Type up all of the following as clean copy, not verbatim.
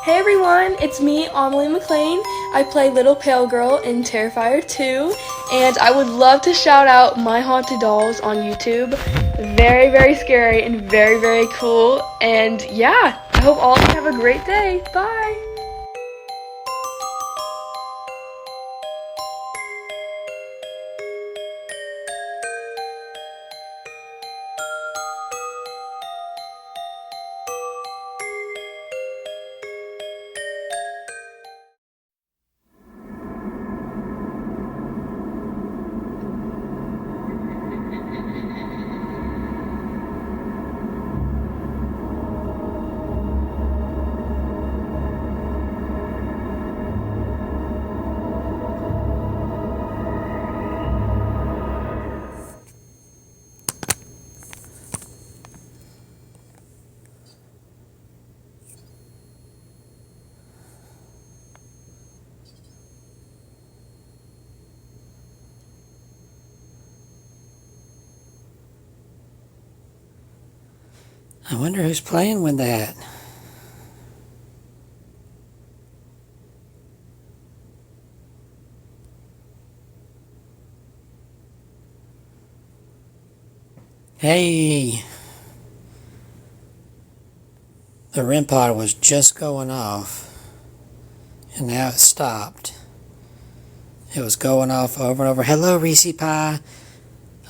Hey everyone, it's me, Amelie McLean. I play Little Pale Girl in Terrifier 2, and I would love to shout out My Haunted Dolls on YouTube. Very, very scary and very, very cool. And yeah, I hope all of you have a great day. Bye! I wonder who's playing with that. Hey, the REM pod was just going off, and now it stopped. It was going off over and over. Hello, Reese Pie.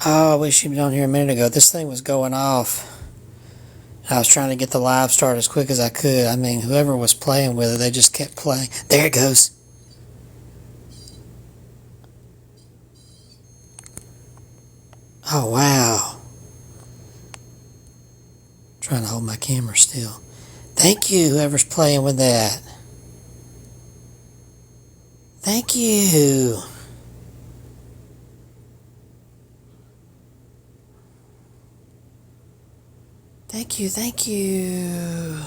Oh, I wish you'd been on here a minute ago. This thing was going off. I was trying to get the live start as quick as I could. I mean, whoever was playing with it, they just kept playing. There it goes. Oh, wow. Trying to hold my camera still. Thank you, whoever's playing with that. Thank you. Thank you, thank you.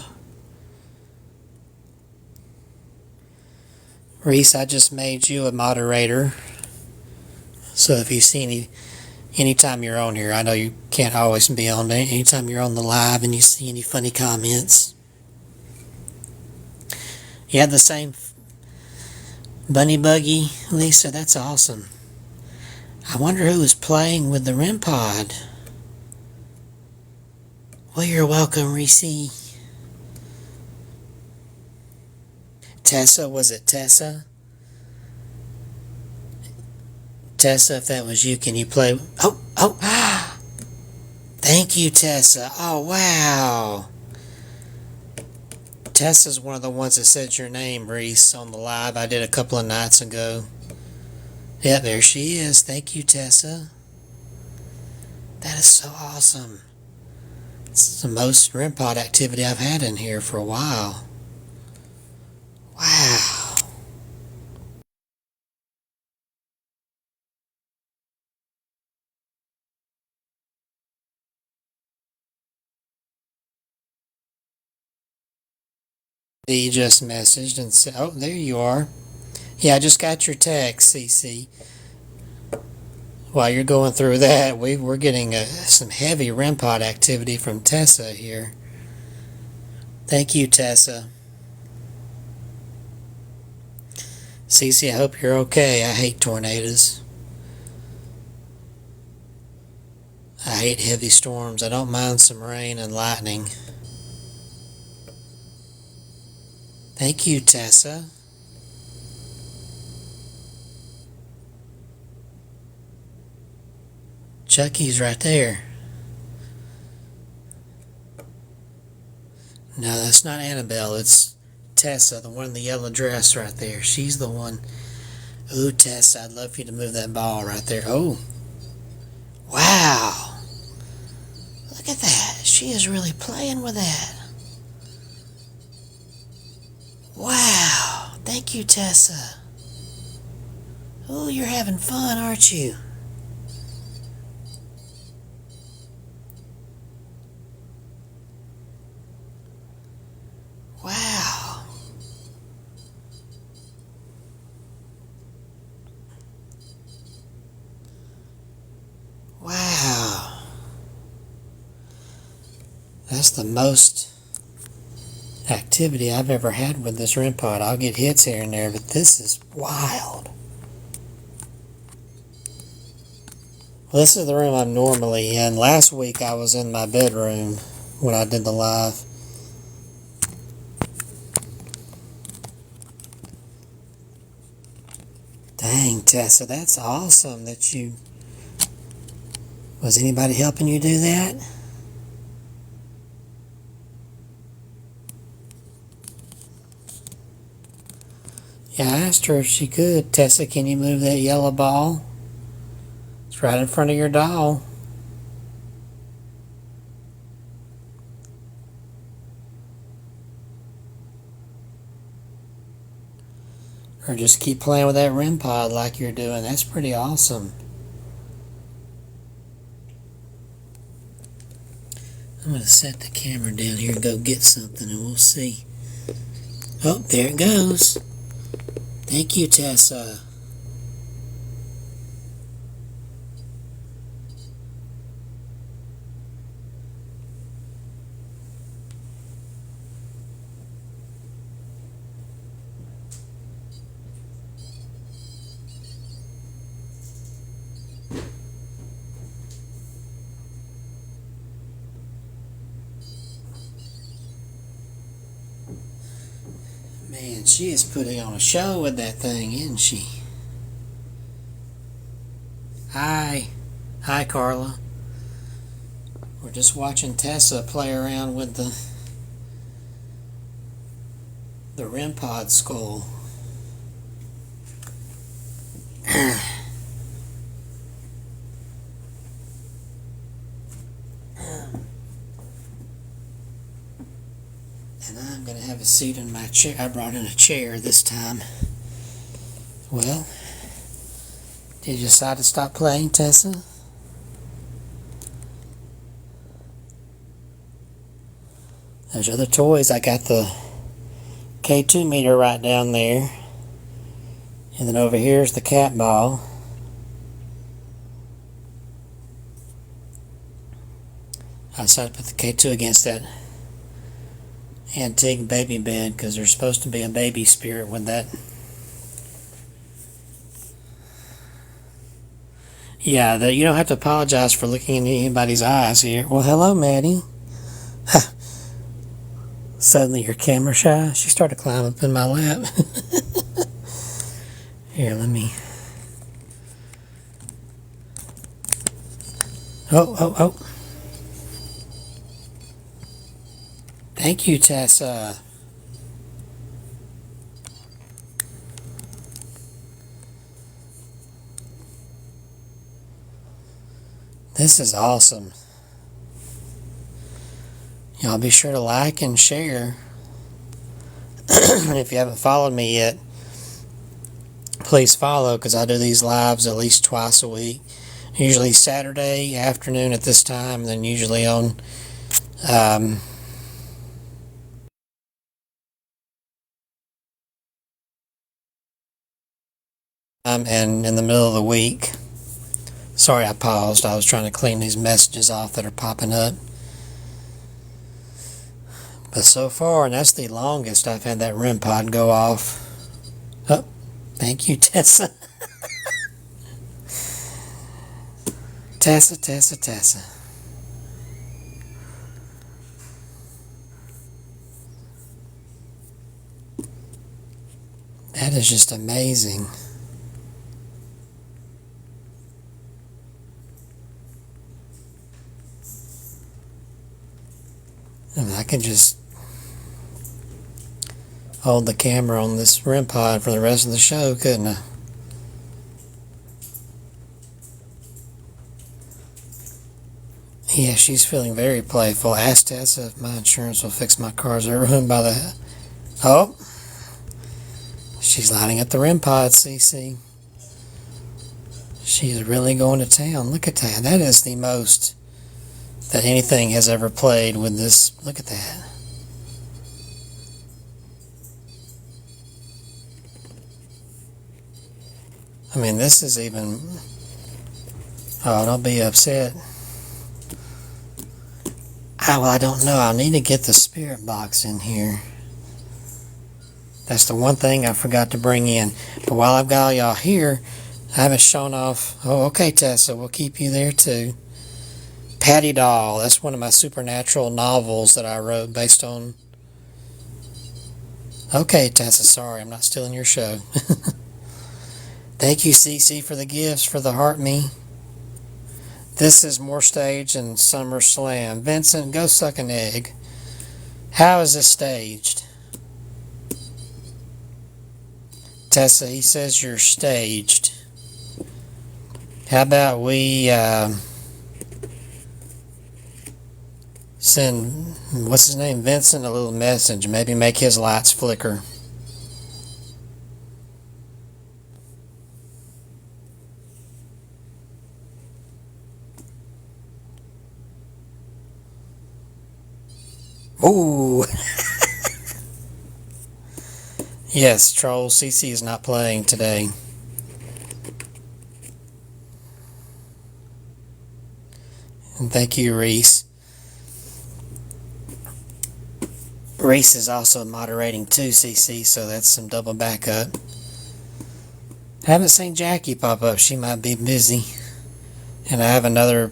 Reese, I just made you a moderator. So if you see anytime you're on here, I know you can't always be on there. Anytime you're on the live and you see any funny comments, you have the same bunny buggy, Lisa. That's awesome. I wonder who is playing with the REM pod. Well, you're welcome, Reese. Tessa, was it Tessa? Tessa, if that was you, can you play? Oh, thank you, Tessa. Oh, wow. Tessa's one of the ones that said your name, Reese, on the live I did a couple of nights ago. Yeah, there she is. Thank you, Tessa. That is so awesome. It's the most REM pod activity I've had in here for a while. Wow. He just messaged and said, oh, there you are. Yeah, I just got your text, CC. While you're going through that, we're getting some heavy REM pod activity from Tessa here. Thank you, Tessa. CC, I hope you're okay. I hate tornadoes. I hate heavy storms. I don't mind some rain and lightning. Thank you, Tessa. Chucky's right there. No, that's not Annabelle. It's Tessa, the one in the yellow dress right there. She's the one. Ooh, Tessa, I'd love for you to move that ball right there. Oh. Wow. Look at that. She is really playing with that. Wow. Thank you, Tessa. Oh, you're having fun, aren't you? Wow. Wow. That's the most activity I've ever had with this REM pod. I'll get hits here and there, but this is wild. Well, this is the room I'm normally in. Last week I was in my bedroom when I did the live. Dang, Tessa, that's awesome that you... Was anybody helping you do that? Yeah, I asked her if she could. Tessa, can you move that yellow ball? It's right in front of your doll. Or just keep playing with that REM pod like you're doing. That's pretty awesome. I'm going to set the camera down here and go get something and we'll see. Oh, there it goes. Thank you, Tessa. Man, she is putting on a show with that thing, isn't she? Hi. Hi, Carla. We're just watching Tessa play around with the REM pod skull. And I'm going to have a seat in my chair. I brought in a chair this time. Well, did you decide to stop playing, Tessa? There's other toys. I got the K2 meter right down there. And then over here is the cat ball. I decided to put the K2 against that antique baby bed because there's supposed to be a baby spirit with that. Yeah, you don't have to apologize for looking in anybody's eyes here. Well, hello, Maddie. Suddenly you're camera shy. She started climbing up in my lap. Here, let me... Oh. Thank you, Tessa. This is awesome. Y'all be sure to like and share. And if you haven't followed me yet, please follow, because I do these lives at least twice a week. Usually Saturday afternoon at this time, and then usually on and in the middle of the week. Sorry I paused. I was trying to clean these messages off that are popping up. But so far, and that's the longest I've had that REM pod go off. Oh, thank you, Tessa. Tessa. That is just amazing. And I can just hold the camera on this REM pod for the rest of the show, couldn't I? Yeah, she's feeling very playful. Ask Tessa if my insurance will fix my car's ruined by the... Oh! She's lighting up the REM pod, CC. She's really going to town. Look at that. That is the most that anything has ever played with this. Look at that. I mean, this is even... Oh, don't be upset. Well, I don't know. I'll need to get the spirit box in here. That's the one thing I forgot to bring in. But while I've got all y'all here, I haven't shown off. Oh, okay, Tessa, we'll keep you there too. Patty Doll. That's one of my supernatural novels that I wrote based on. Okay, Tessa, sorry, I'm not stealing your show. Thank you, Cece, for the gifts, for the heart me. This is more staged than SummerSlam. Vincent, go suck an egg. How is this staged? Tessa, he says you're staged. How about we send, what's his name, Vincent, a little message. Maybe make his lights flicker. Ooh. Yes, Troll, CC is not playing today. And thank you, Reese. Reese is also moderating too, CC, so that's some double backup. Haven't seen Jackie pop up. She might be busy. And I have another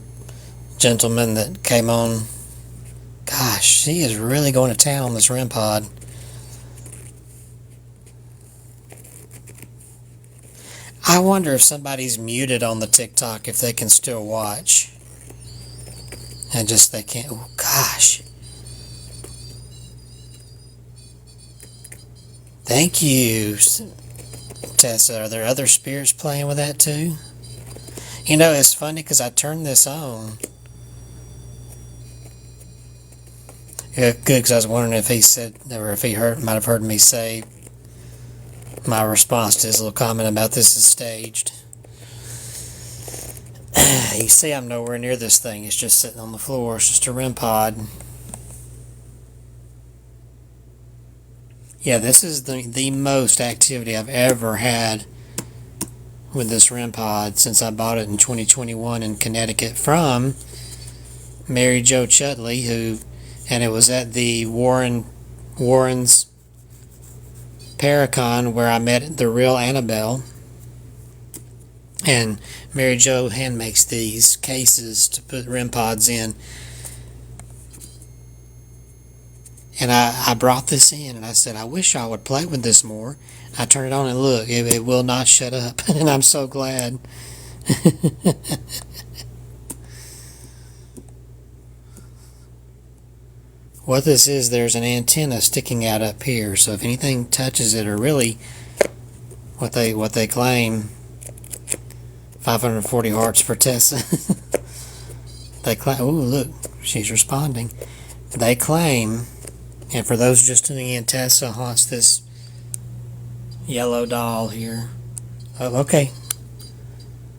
gentleman that came on. Gosh, she is really going to town on this REM pod. I wonder if somebody's muted on the TikTok, if they can still watch. And just they can't. Oh, gosh. Thank you, Tessa. Are there other spirits playing with that too? You know, it's funny because I turned this on. Yeah, good, because I was wondering if he said, or if he might have heard me say my response to his little comment about this is staged. You see, I'm nowhere near this thing. It's just sitting on the floor. It's just a REM pod. Yeah, this is the most activity I've ever had with this REM pod since I bought it in 2021 in Connecticut from Mary Jo Chudley, and it was at the Warren's Paracon where I met the real Annabelle. And Mary Jo hand makes these cases to put REM pods in. And I brought this in and I said, I wish I would play with this more. I turn it on and look, it will not shut up. And I'm so glad. What this is, there's an antenna sticking out up here. So if anything touches it, or really what they claim, 540 hearts for Tessa. They claim, ooh, look, she's responding. They claim, and for those just tuning in, Tessa haunts this yellow doll here. Oh, okay.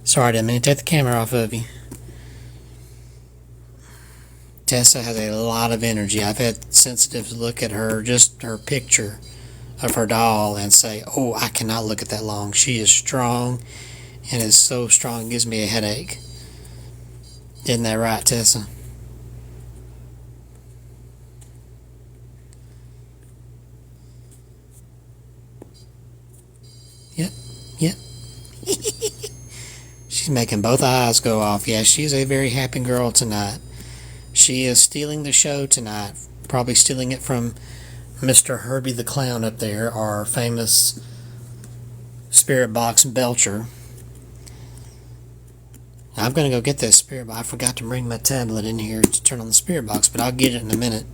Sorry, I didn't mean to take the camera off of you. Tessa has a lot of energy. I've had sensitives look at her, just her picture of her doll, and say, oh, I cannot look at that long. She is strong, and is so strong it gives me a headache. Isn't that right, Tessa? Yep. She's making both eyes go off. Yeah, she's a very happy girl tonight. She is stealing the show tonight. Probably stealing it from Mr. Herbie the Clown up there, our famous spirit box belcher. I'm going to go get that spirit box. I forgot to bring my tablet in here to turn on the spirit box, but I'll get it in a minute.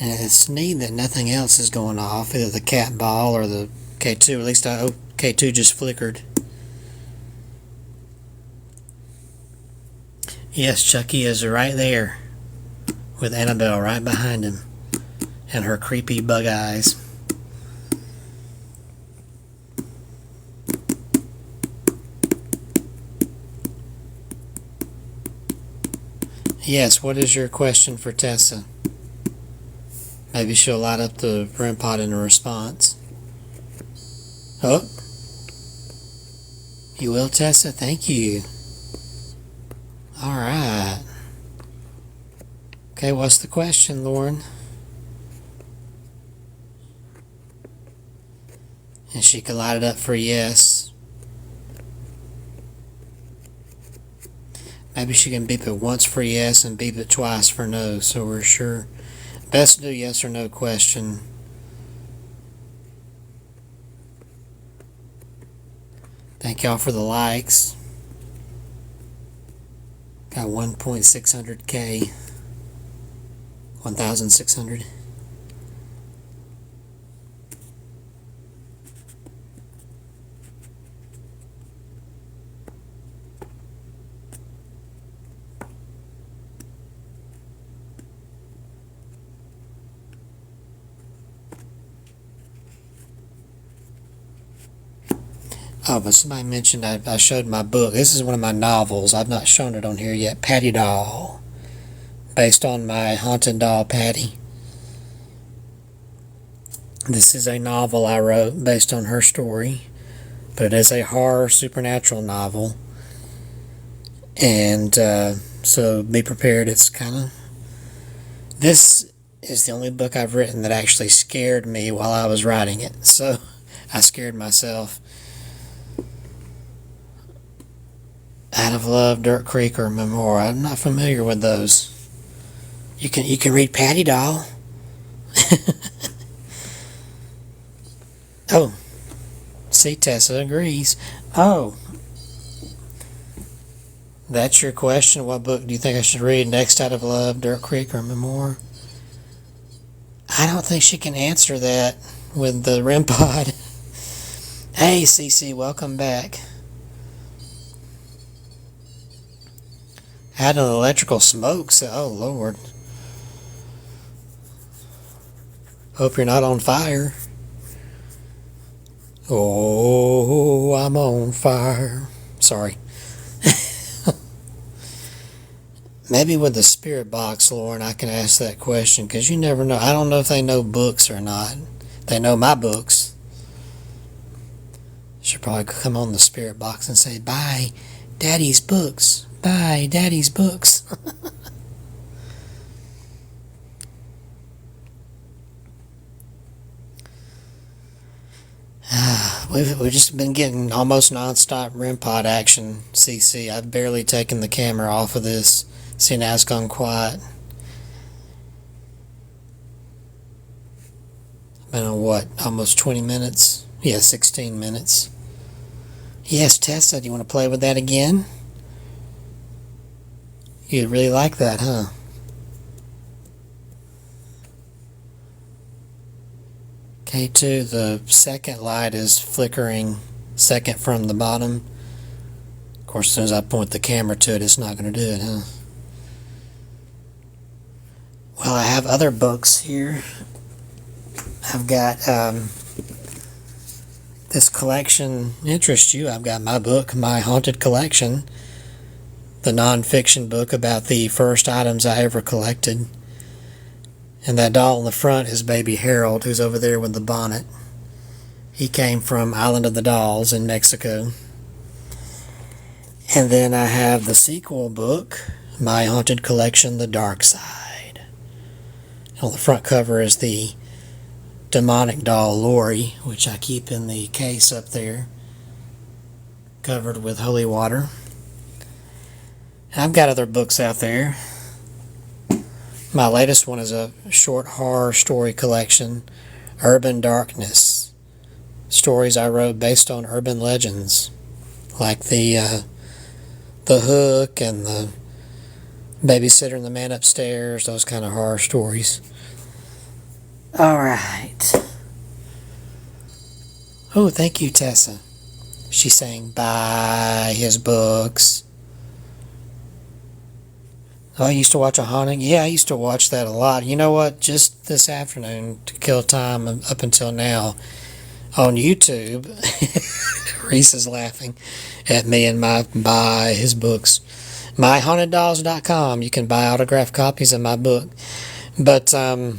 And it's neat that nothing else is going off, either the cat ball or the K2. At least K2 just flickered. Yes, Chucky is right there with Annabelle right behind him and her creepy bug eyes. Yes, what is your question for Tessa? Maybe she'll light up the REM pod in a response. Oh. You will, Tessa? Thank you. Alright. Okay, what's the question, Lauren? And she can light it up for yes. Maybe she can beep it once for yes and beep it twice for no, so we're sure. Best to do yes or no question. Thank y'all for the likes. Got 1.600K. 1,600. Oh, but somebody mentioned I showed my book. This is one of my novels. I've not shown it on here yet. Patty Doll. Based on my haunted doll, Patty. This is a novel I wrote based on her story. But it is a horror supernatural novel. And so be prepared. It's kind of... This is the only book I've written that actually scared me while I was writing it. So I scared myself. Out of Love, Dirt Creek, or Memoir. I'm not familiar with those. You can read Patty Doll. Oh, see, Tessa agrees. Oh, that's your question. What book do you think I should read next? Out of Love, Dirt Creek, or Memoir? I don't think she can answer that with the REM pod. Hey, Cece, welcome back. Had an electrical smoke, so, oh Lord. Hope you're not on fire. Oh, I'm on fire. Sorry. Maybe with the spirit box, Lauren, I can ask that question, because you never know. I don't know if they know books or not. They know my books. Should probably come on the spirit box and say, bye, Daddy's books. Bye, Daddy's books. We've just been getting almost non-stop REM pod action, CC. I've barely taken the camera off of this. See, now it's gone quiet. Been on what? Almost 20 minutes? Yeah, 16 minutes. Yes, Tessa, do you want to play with that again? You'd really like that, huh? K2, the second light is flickering second from the bottom. Of course, as soon as I point the camera to it, it's not going to do it, huh? Well, I have other books here. I've got this collection interests you. I've got my book, My Haunted Collection, the non-fiction book about the first items I ever collected. And that doll in the front is baby Harold, who's over there with the bonnet. He came from Island of the Dolls in Mexico. And then I have the sequel book, My Haunted Collection, The Dark Side. On the front cover is the demonic doll Lori, which I keep in the case up there, covered with holy water. I've got other books out there. My latest one is a short horror story collection, Urban Darkness. Stories I wrote based on urban legends, like the Hook and the Babysitter and the Man Upstairs, those kind of horror stories. Alright. Oh, thank you, Tessa. She's saying buy his books. Oh, I used to watch a haunting. Yeah, I used to watch that a lot. You know what? Just this afternoon, to kill time up until now, on YouTube, Reese is laughing at me and my buy his books. MyHauntedDolls.com. You can buy autographed copies of my book. But, what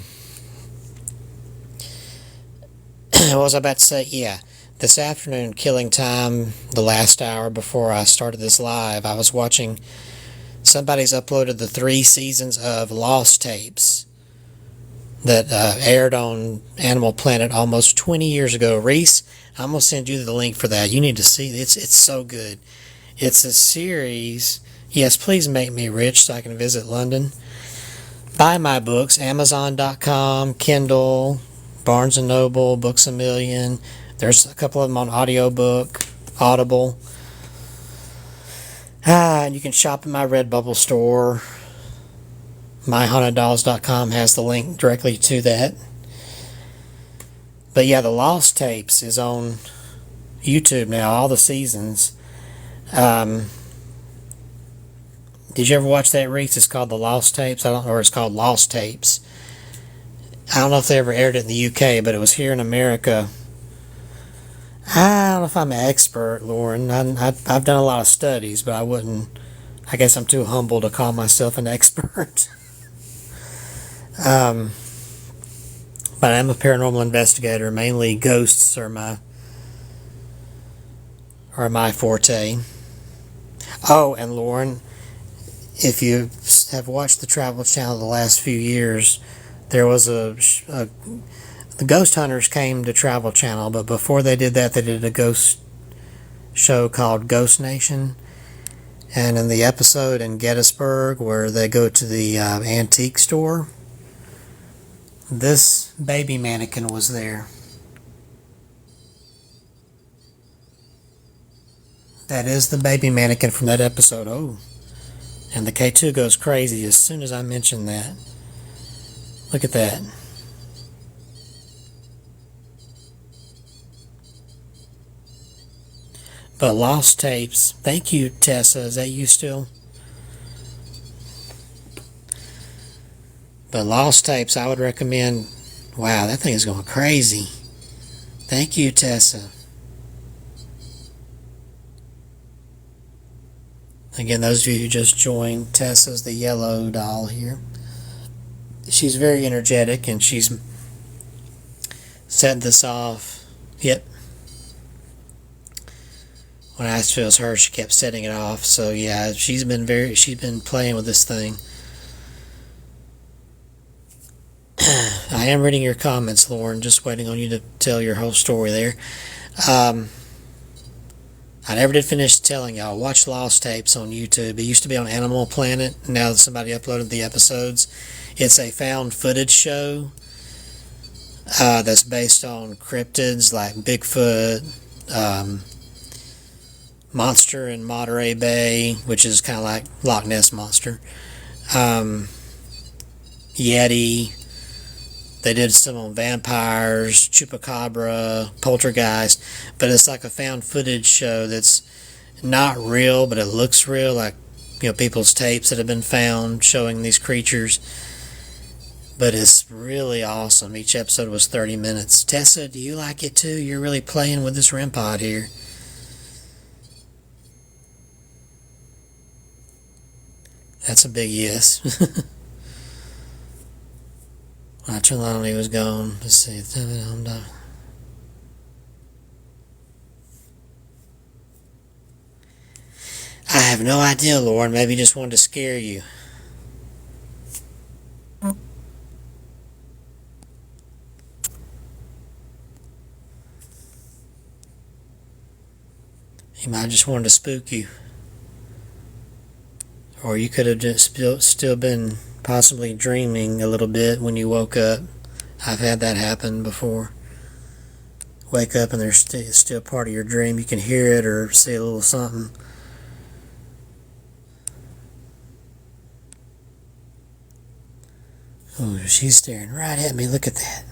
was I about to say? Yeah, this afternoon, killing time, the last hour before I started this live, I was watching... Somebody's uploaded the 3 seasons of Lost Tapes. that aired on Animal Planet almost 20 years ago. Reese, I'm gonna send you the link for that. You need to see it. It's so good. It's a series. Yes, please make me rich so I can visit London. Buy my books, Amazon.com, Kindle, Barnes & Noble, Books A Million. There's a couple of them on audiobook, Audible. And you can shop in my Redbubble store. MyHauntedDolls.com has the link directly to that. But yeah, The Lost Tapes is on YouTube now, all the seasons. Did you ever watch that, Reese? It's called The Lost Tapes. Or it's called Lost Tapes. I don't know if they ever aired it in the UK, but it was here in America. I don't know if I'm an expert, Lauren. I've done a lot of studies, but I guess I'm too humble to call myself an expert. But I'm a paranormal investigator. Mainly ghosts are my forte. Oh, and Lauren, if you have watched the Travel Channel the last few years, there was the Ghost Hunters came to Travel Channel, but before they did that, they did a ghost show called Ghost Nation. And in the episode in Gettysburg, where they go to the antique store, this baby mannequin was there. That is the baby mannequin from that episode. Oh, and the K2 goes crazy as soon as I mention that. Look at that. But Lost Tapes, thank you, Tessa. Is that you still? But Lost Tapes, I would recommend. Wow, that thing is going crazy. Thank you, Tessa. Again, those of you who just joined, Tessa's the yellow doll here. She's very energetic, and she's setting this off. Yep. When I asked if it was her, she kept setting it off. So yeah, she's been playing with this thing. I am reading your comments, Lauren. Just waiting on you to tell your whole story there. I never did finish telling y'all. Watch Lost Tapes on YouTube. It used to be on Animal Planet. Now that somebody uploaded the episodes, it's a found footage show that's based on cryptids like Bigfoot, Monster in Monterey Bay, which is kind of like Loch Ness Monster, Yeti. They did some on vampires, chupacabra, poltergeist, but it's like a found footage show that's not real, but it looks real, like, you know, people's tapes that have been found showing these creatures. But it's really awesome. Each episode was 30 minutes. Tessa, do you like it too? You're really playing with this REM pod here. That's a big yes. I turned on, he was gone. Let's see. I have no idea, Lauren. Maybe he just wanted to scare you. He might have just wanted to spook you. Or you could have just still been possibly dreaming a little bit when you woke up. I've had that happen before. Wake up and there's still part of your dream. You can hear it or see a little something. Oh, she's staring right at me. Look at that.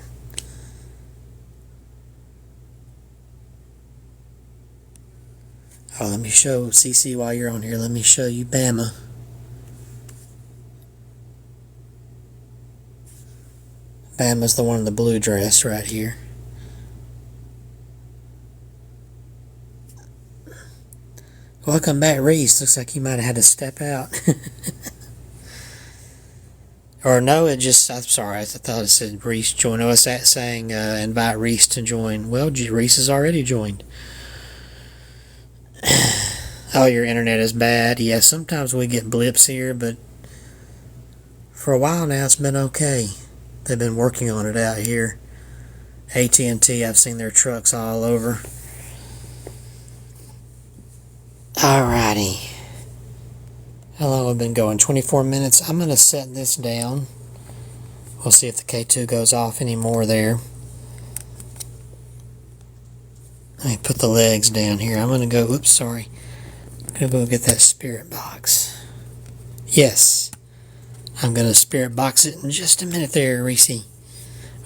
Oh, let me show Cece while you're on here. Let me show you Bama. Bama's the one in the blue dress right here. Welcome back, Reese. Looks like you might have had to step out. Or no, I'm sorry, I thought it said Reese join. I was saying invite Reese to join. Well, Reese has already joined. Oh, your internet is bad. Yeah, sometimes we get blips here, but for a while now it's been okay. They've been working on it out here. AT&T, I've seen their trucks all over. Alrighty. How long have we been going? 24 minutes. I'm going to set this down. We'll see if the K2 goes off anymore there. Let me put the legs down here. I'm going to go, oops, sorry. I'm going to go get that spirit box. Yes. I'm going to spirit box it in just a minute there, Reese.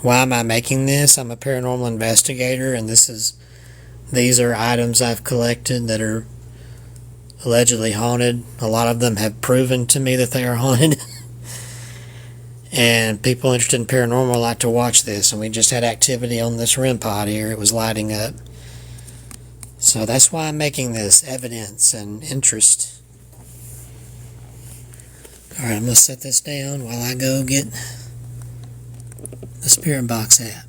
Why am I making this? I'm a paranormal investigator, and these are items I've collected that are allegedly haunted. A lot of them have proven to me that they are haunted. And people interested in paranormal like to watch this, and we just had activity on this REM pod here. It was lighting up. So that's why I'm making this, evidence and interest. Alright, I'm going to set this down while I go get the spirit box app.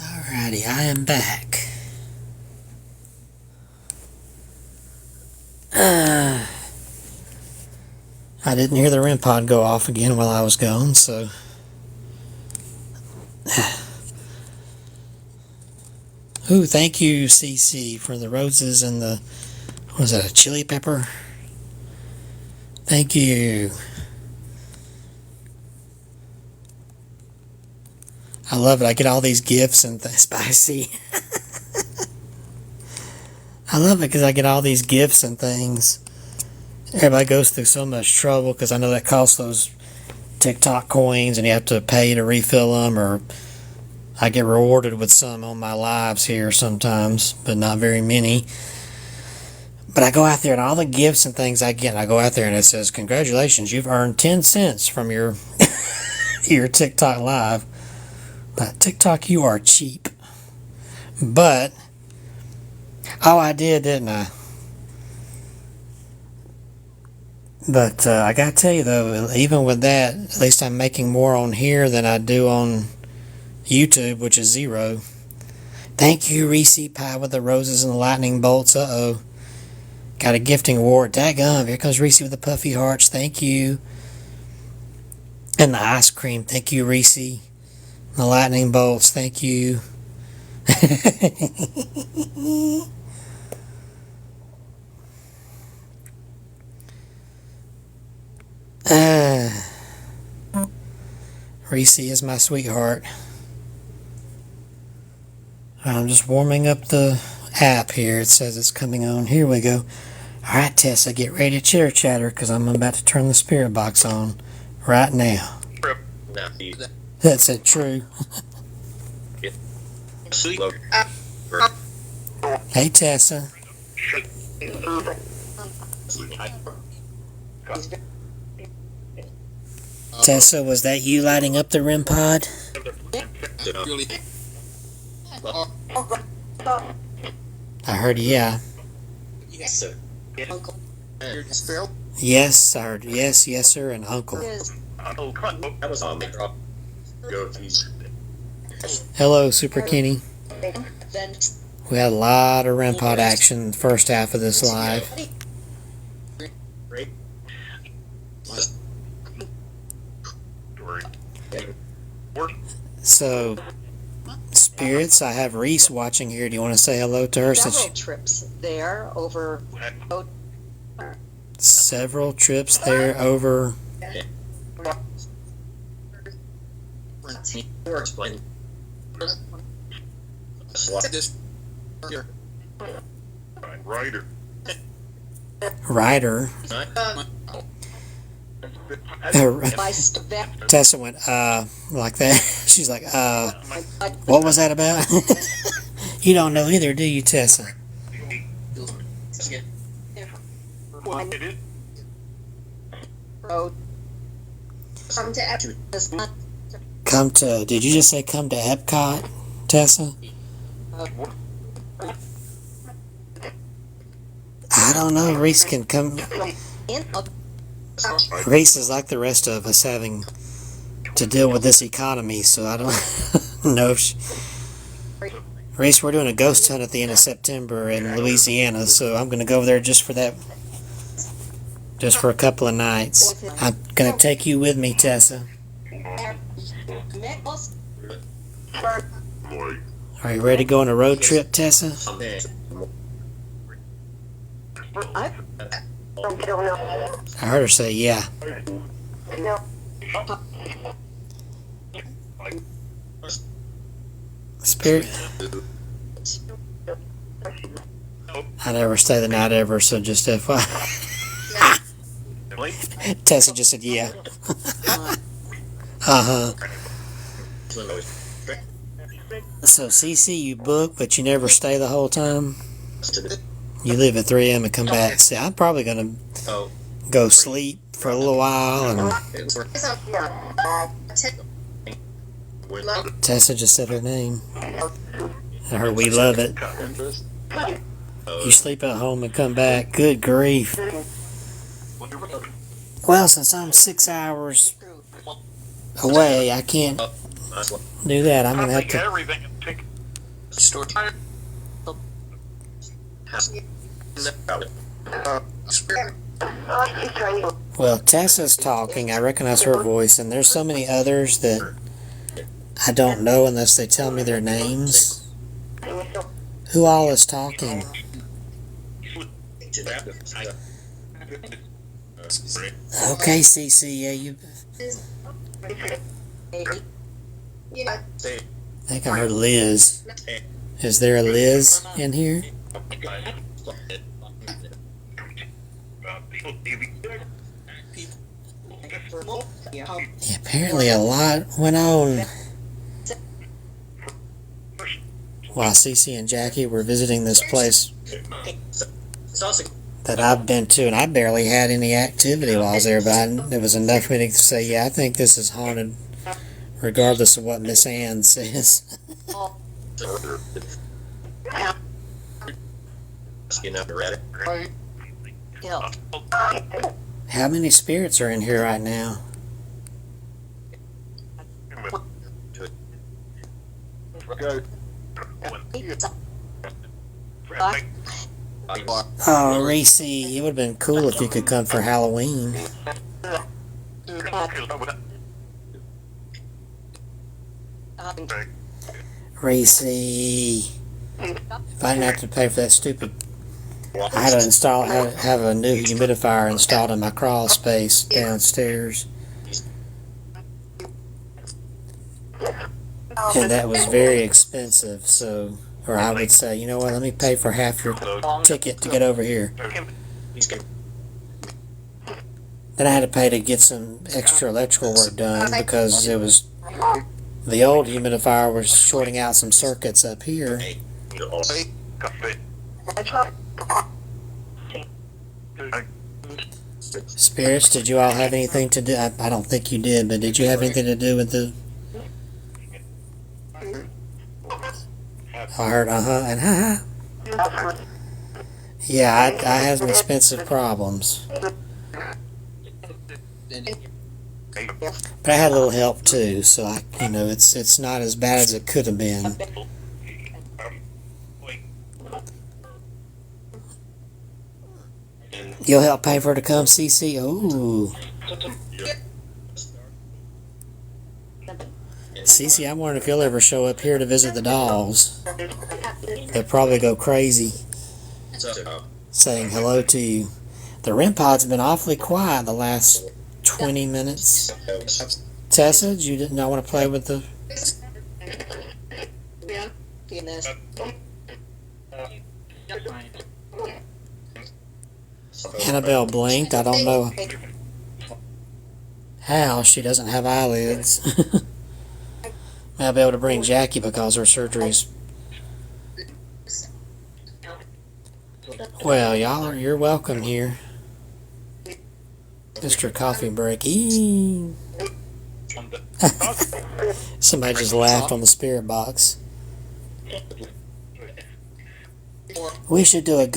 Alrighty, I am back. I didn't hear the REM pod go off again while I was gone, so... Ooh, thank you, CC, for the roses and the... What was that, a chili pepper? Thank you. I love it. I get all these gifts and spicy. I love it because I get all these gifts and things. Everybody goes through so much trouble because I know that costs those TikTok coins and you have to pay to refill them, or I get rewarded with some on my lives here sometimes, but not very many. But I go out there and all the gifts and things I get, I go out there and it says, congratulations, you've earned 10 cents from your your TikTok live. TikTok, you are cheap. But, oh, I did, didn't I? But I gotta tell you though, even with that, at least I'm making more on here than I do on YouTube, which is 0. Thank you, Reese Pie, with the roses and the lightning bolts. Uh-oh. Got a gifting award. Daggum, here comes Reese with the puffy hearts. Thank you. And the ice cream. Thank you, Reese. The lightning bolts, thank you. Reese is my sweetheart. I'm just warming up the app here. It says it's coming on. Here we go. Alright, Tessa, get ready to chitter chatter because I'm about to turn the spirit box on right now. That's it, true. Hey, Tessa. Tessa, was that you lighting up the REM pod? I heard yeah. Yes, sir. Yes, I heard yes, yes, sir, and uncle. That was on my Hello, Super Kenny. We had a lot of REM pod action in the first half of this live. So, spirits, I have Reese watching here. Do you want to say hello to her? Several trips there over. Several trips there over. Ryder. Tessa went, like that. She's like, what was that about? You don't know either, do you, Tessa? Come to, did you just say come to Epcot, Tessa? I don't know. Reese can come. Reese is like the rest of us, having to deal with this economy, so I don't know if she... Reese, we're doing a ghost hunt at the end of September in Louisiana, so I'm going to go over there just for that, just for a couple of nights. I'm going to take you with me, Tessa. Are you ready to go on a road trip, Tessa? I heard her say yeah. Spirit? I never stay the night ever, so just FYI. Tessa just said yeah. Uh-huh. So CC, you book, but you never stay the whole time? You leave at 3 a.m. and come back. See, I'm probably going to go sleep for a little while. And Tessa just said her name. I heard we love it. You sleep at home and come back. Good grief. Well, since I'm 6 hours away, I can't do that. I'm going to have to... Well, Tessa's talking. I recognize her voice, and there's so many others that I don't know unless they tell me their names. Who all is talking? Okay, CC, yeah, you... I think I heard Liz. Is there a Liz in here? Yeah, apparently a lot went on while Cece and Jackie were visiting this place that I've been to, and I barely had any activity while I was there, but there was enough for me to say, yeah, I think this is haunted, regardless of what Miss Ann says. How many spirits are in here right now? Oh, Reese, it would have been cool if you could come for Halloween. Reese, if I didn't have to pay for that stupid... I had to install, have a new humidifier installed in my crawl space downstairs. And that was very expensive, so... Or I would say, you know what, let me pay for half your ticket to get over here. Then I had to pay to get some extra electrical work done because it was... The old humidifier was shorting out some circuits up here. Spirits, did you all have anything to do? I don't think you did, but did you have anything to do with the... I heard uh-huh and ha-ha. Yeah, I had some expensive problems. But I had a little help too, so it's not as bad as it could have been. You'll help pay for her to come, CC? Ooh. CC, I'm wondering if you'll ever show up here to visit the dolls. They'll probably go crazy saying hello to you. The REM pods have been awfully quiet the last 20 minutes. Tessa, did you not want to play with the... Annabelle blinked. I don't know how she doesn't have eyelids. I'll be able to bring Jackie because her surgery's... Well, you're welcome here. Mr. Coffee Break. Somebody just laughed on the spirit box. We should do a I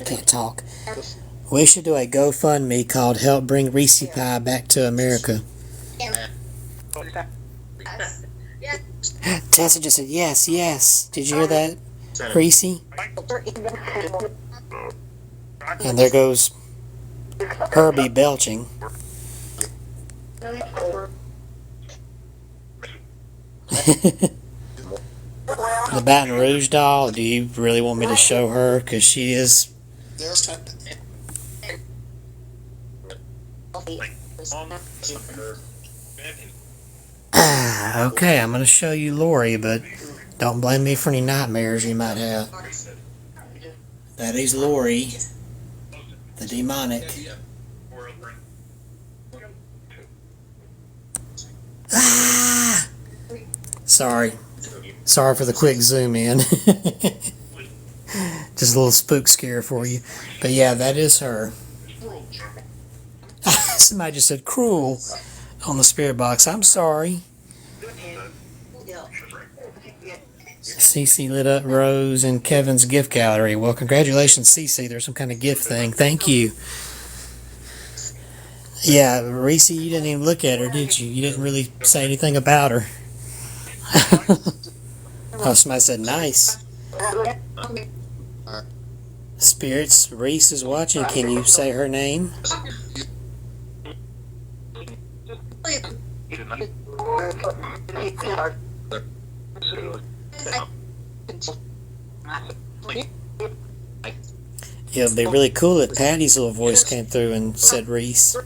can't talk. We should do a GoFundMe called Help Bring Reese Pie Back to America. Tessa just said yes, yes. Did you hear that, Reese? And there goes Herbie belching. The Baton Rouge doll, do you really want me to show her? Because she is... Okay, I'm going to show you Lori, but don't blame me for any nightmares you might have. That is Lori, the demonic. Ah! Sorry for the quick zoom in. Just a little spook scare for you. But yeah, that is her. Somebody just said cruel on the spirit box. I'm sorry. Cece lit up Rose in Kevin's gift gallery. Well, congratulations, Cece. There's some kind of gift thing. Thank you. Yeah, Reese, you didn't even look at her, did you? You didn't really say anything about her. Oh, somebody said nice. Spirits, Reese is watching. Can you say her name? Yeah, it'd be really cool if Patty's little voice came through and said Reese.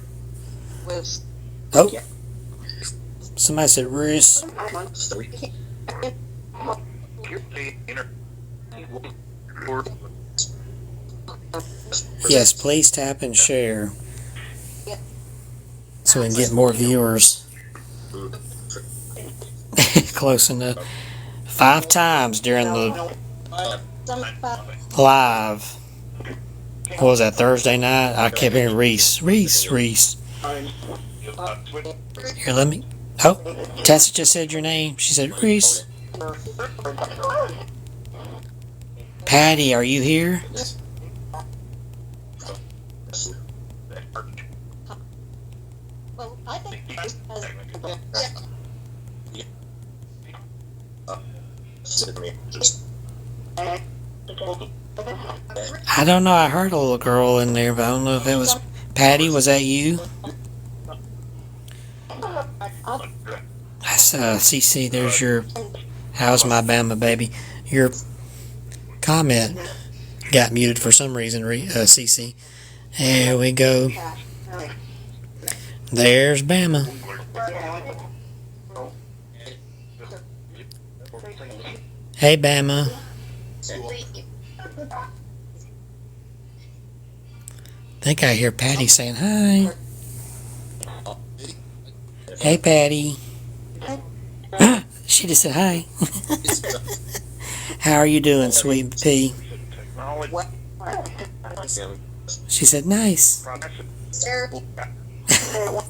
Oh, somebody said Reese. Yes, please tap and share so we can get more viewers. Close enough. 5 times during the live. What was that, Thursday night? I kept hearing Reese. Here, let me... Oh, Tessa just said your name. She said Reese. Patty, are you here? Well, I think I don't know. I heard a little girl in there, but I don't know if it was Patty. Was that you? That's CC. There's your "How's my Bama baby?" Your comment got muted for some reason. CC. There we go. There's Bama. Hey, Bama. I think I hear Patty saying hi. Hey, Patty. She just said hi. How are you doing, sweet pea? She said nice.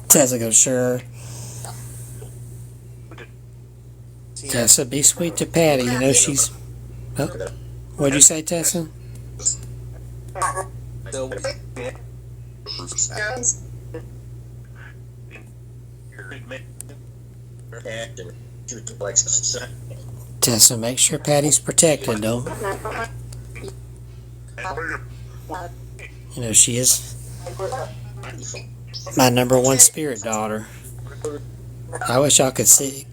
Tessa goes, sure. Tessa, be sweet to Patty. You know she's... Oh, what'd you say, Tessa? Tessa, make sure Patty's protected, though. You know, she is my #1 spirit daughter. I wish y'all could see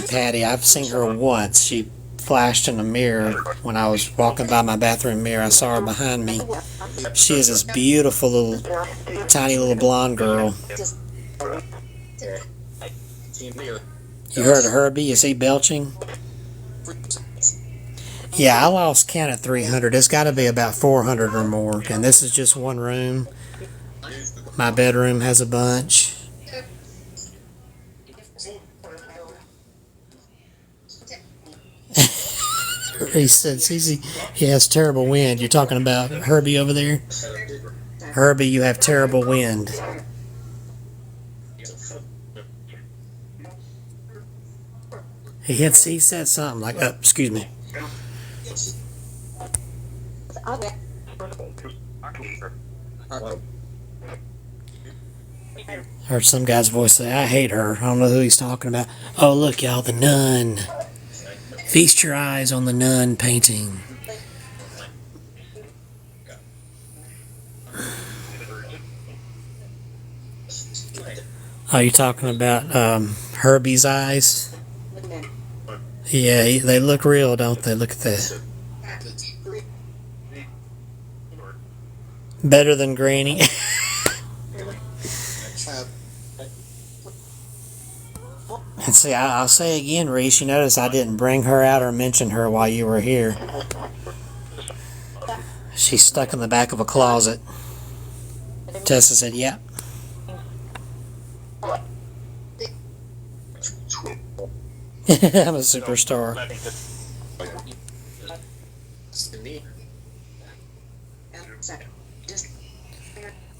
Patty. I've seen her once. She flashed in the mirror when I was walking by my bathroom mirror. I saw her behind me. She is this beautiful little, tiny little blonde girl. You heard of Herbie? Is he belching? Yeah, I lost count at 300. It's got to be about 400 or more. And this is just one room. My bedroom has a bunch. He said, Cece, he has terrible wind. You're talking about Herbie over there? Herbie, you have terrible wind. He said something like, excuse me. Heard some guy's voice say, I hate her. I don't know who he's talking about. Oh, look, y'all, the nun. Feast your eyes on the nun painting. Are you talking about Herbie's eyes? Yeah, they look real, don't they? Look at that. Better than Granny. And see, I'll say again, Reese, you notice I didn't bring her out or mention her while you were here. She's stuck in the back of a closet. Tessa said, yeah. I'm a superstar.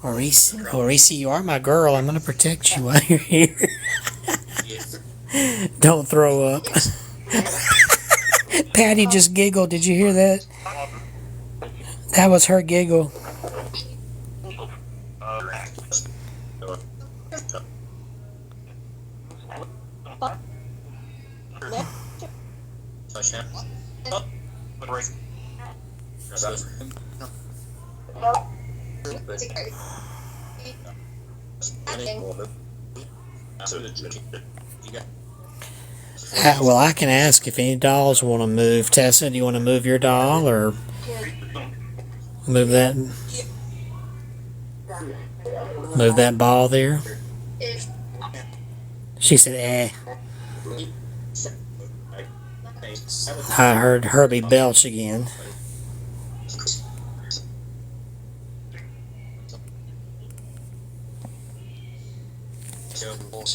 Reese, you are my girl. I'm going to protect you while you're here. Don't throw up. Patty just giggled. Did you hear that? That was her giggle. Well, I can ask if any dolls want to move. Tessa, do you want to move your doll or move that ball there? She said, eh. I heard Herbie belch again.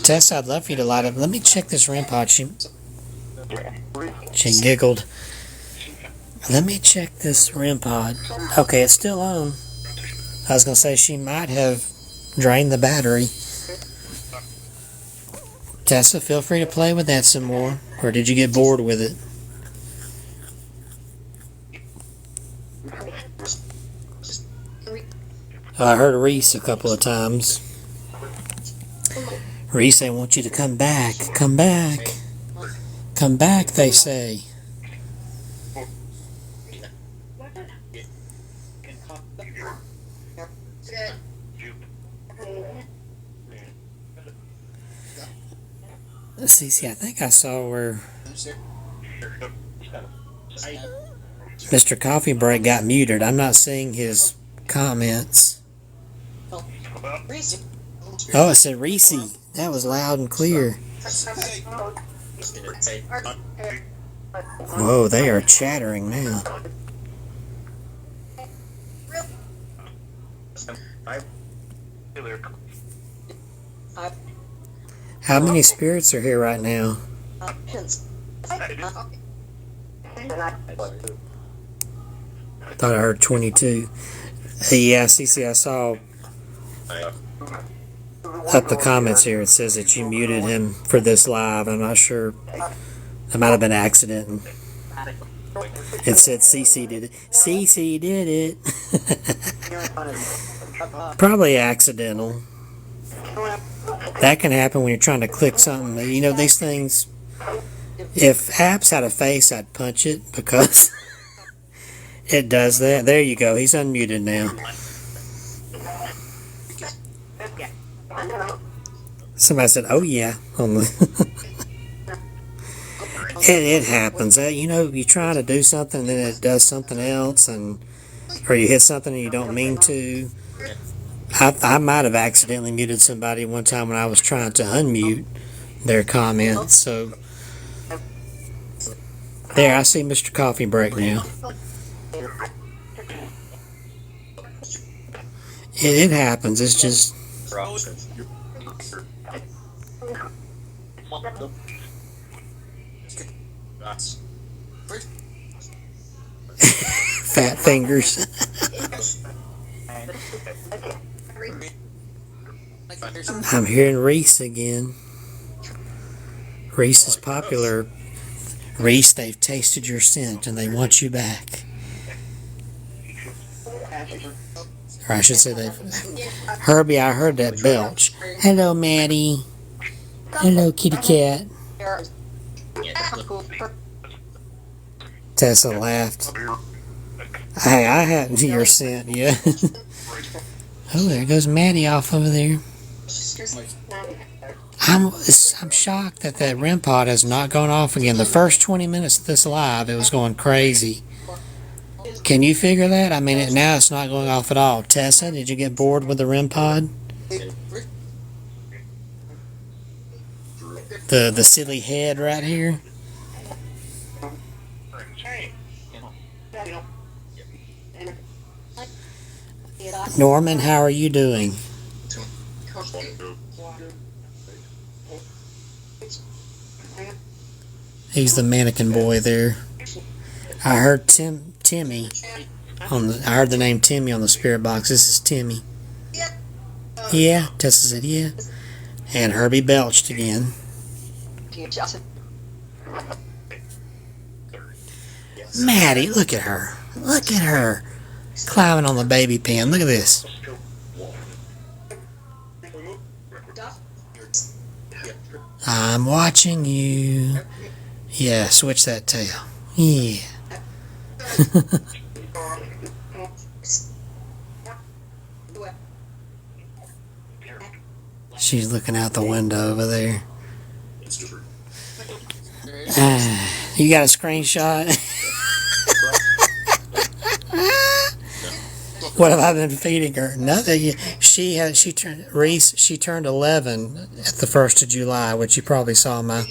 Tess, I'd love for you to light up. Let me check this REM pod. She giggled. Let me check this REM pod. Okay, it's still on. I was going to say she might have drained the battery. Tessa, feel free to play with that some more. Or did you get bored with it? I heard Reese a couple of times. Reese, they want you to come back. Come back. Come back, they say. See, I think I saw where Mr. Coffee Break got muted. I'm not seeing his comments. Oh, it said Reese. That was loud and clear. Whoa, they are chattering now. How many spirits are here right now? Thought I heard 22. Yeah, CC, I saw up the comments here. It says that you muted him for this live. I'm not sure. That might have been an accident. It said CC did it. CC did it. Probably accidental. That can happen when you're trying to click something. You know, these things, if apps had a face, I'd punch it because it does that. There you go. He's unmuted now. Somebody said, oh yeah. On the it happens. You know, you try to do something and then it does something else, or you hit something and you don't mean to. I might have accidentally muted somebody one time when I was trying to unmute their comments. So there, I see Mr. Coffee Break now. It happens. It's just fat fingers. I'm hearing Reese again. Reese is popular. Reese, they've tasted your scent and they want you back. Or I should say they've... Herbie, I heard that belch. Hello, Maddie. Hello, kitty cat. Tessa laughed. Hey, I hadn't your scent yet. Oh, there goes Maddie off over there. I'm shocked that REM pod has not gone off again. The first 20 minutes of this live, it was going crazy. Can you figure that? I mean, now it's not going off at all. Tessa, did you get bored with the REM pod? The silly head right here. Norman, how are you doing? He's the mannequin boy there. I heard Timmy I heard the name Timmy on the spirit box. This is Timmy. Yeah, Tessa said yeah. And Herbie belched again. Maddie, look at her. Look at her. Climbing on the baby pen. Look at this. I'm watching you. Yeah, switch that tail. Yeah. She's looking out the window over there. You got a screenshot? What have I been feeding her? Nothing. She turned 11 at the 1st of July, which you probably saw my.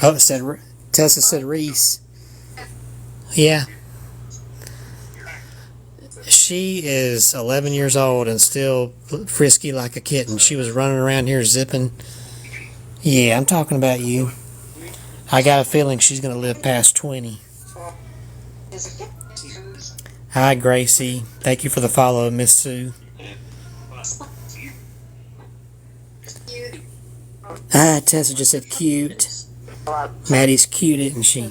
Oh, it said Tessa said Reese. Yeah. She is 11 years old and still frisky like a kitten. She was running around here zipping. Yeah, I'm talking about you. I got a feeling she's going to live past 20. Hi, Gracie. Thank you for the follow, Miss Sue. Tessa just said cute. Maddie's cute, isn't she?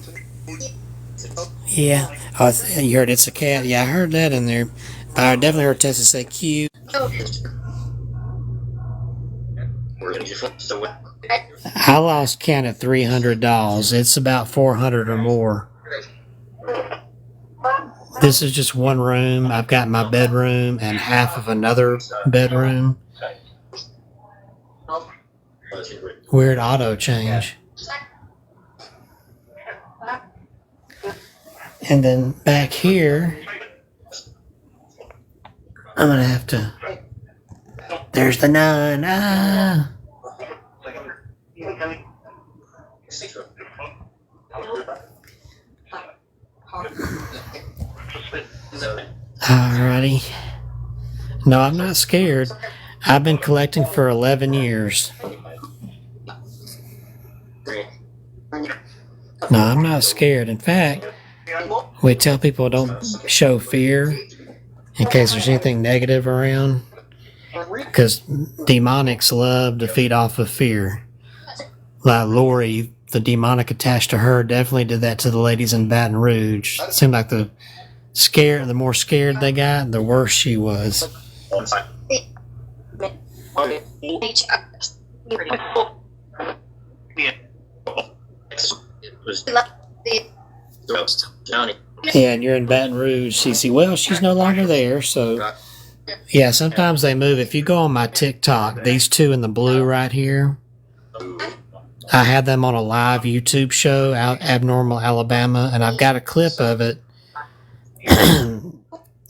Yeah. Oh, you heard it's a cat? Yeah, I heard that in there. But I definitely heard Tessa say cute. I lost count at $300. It's about 400 or more. This is just one room. I've got my bedroom and half of another bedroom. Weird auto change. And then back here, I'm going to have to... There's the nun. Ah! Alrighty. No, I'm not scared. I've been collecting for 11 years. No, I'm not scared. In fact, we tell people don't show fear in case there's anything negative around. Because demonics love to feed off of fear. Like Lori, the demonic attached to her definitely did that to the ladies in Baton Rouge. It seemed like the more scared they got, the worse she was. Yeah, and you're in Baton Rouge, Cece. Well, she's no longer there, so... Yeah, sometimes they move. If you go on my TikTok, these two in the blue right here, I had them on a live YouTube show out Abnormal, Alabama, and I've got a clip of it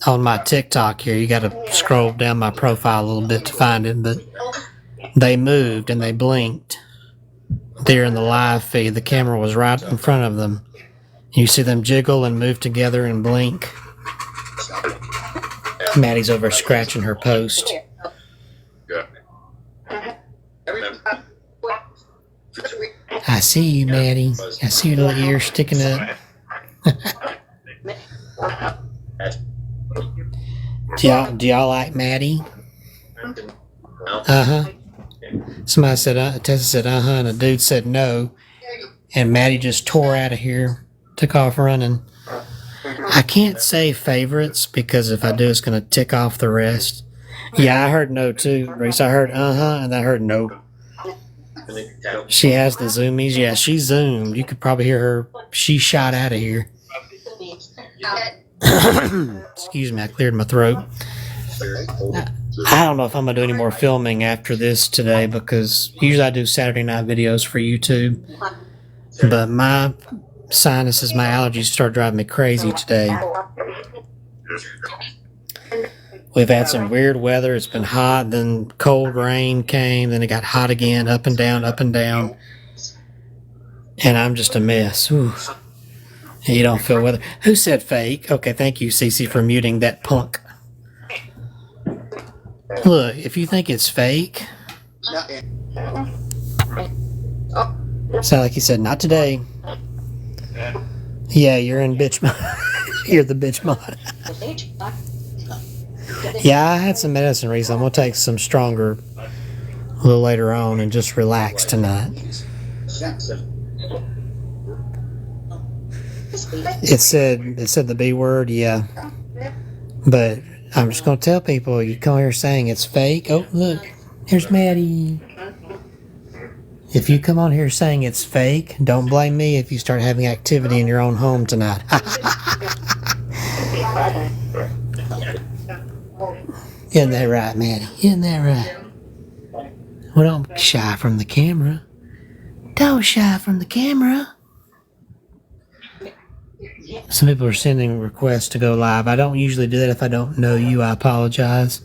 on my TikTok here. You got to scroll down my profile a little bit to find it, but they moved and they blinked there in the live feed. The camera was right in front of them. You see them jiggle and move together and blink. Maddie's over scratching her post. I see you, Maddie. I see your little ear sticking up. Do y'all like Maddie? Uh-huh. Somebody said, Tessa said, uh-huh, and a dude said no. and Maddie just tore out of here, took off running. I can't say favorites because if I do, it's going to tick off the rest. Yeah, I heard no too, Reese. I heard and I heard no. She has the zoomies. Yeah, she zoomed. You could probably hear her. She shot out of here. Excuse me, I cleared my throat. I don't know if I'm going to do any more filming after this today because usually I do Saturday night videos for YouTube. But my sinuses, my allergies start driving me crazy today. We've had some weird weather. It's been hot, then cold rain came, then it got hot again, up and down, up and down. And I'm just a mess. Ooh. You don't feel weather. Who said fake? Okay, thank you, Cece, for muting that punk. Look, if you think it's fake, sound like he said, not today. Yeah, you're in bitch mode. You're the bitch mod. Yeah, I had some medicine recently. I'm going to take some stronger a little later on and just relax tonight. It said the B word, yeah. But I'm just going to tell people, you come here saying it's fake. Oh, look, here's Maddie. If you come on here saying it's fake, don't blame me if you start having activity in your own home tonight. Isn't that right, Maddie? Isn't that right? Well, don't shy from the camera. Don't shy from the camera. Some people are sending requests to go live. I don't usually do that if I don't know you. I apologize.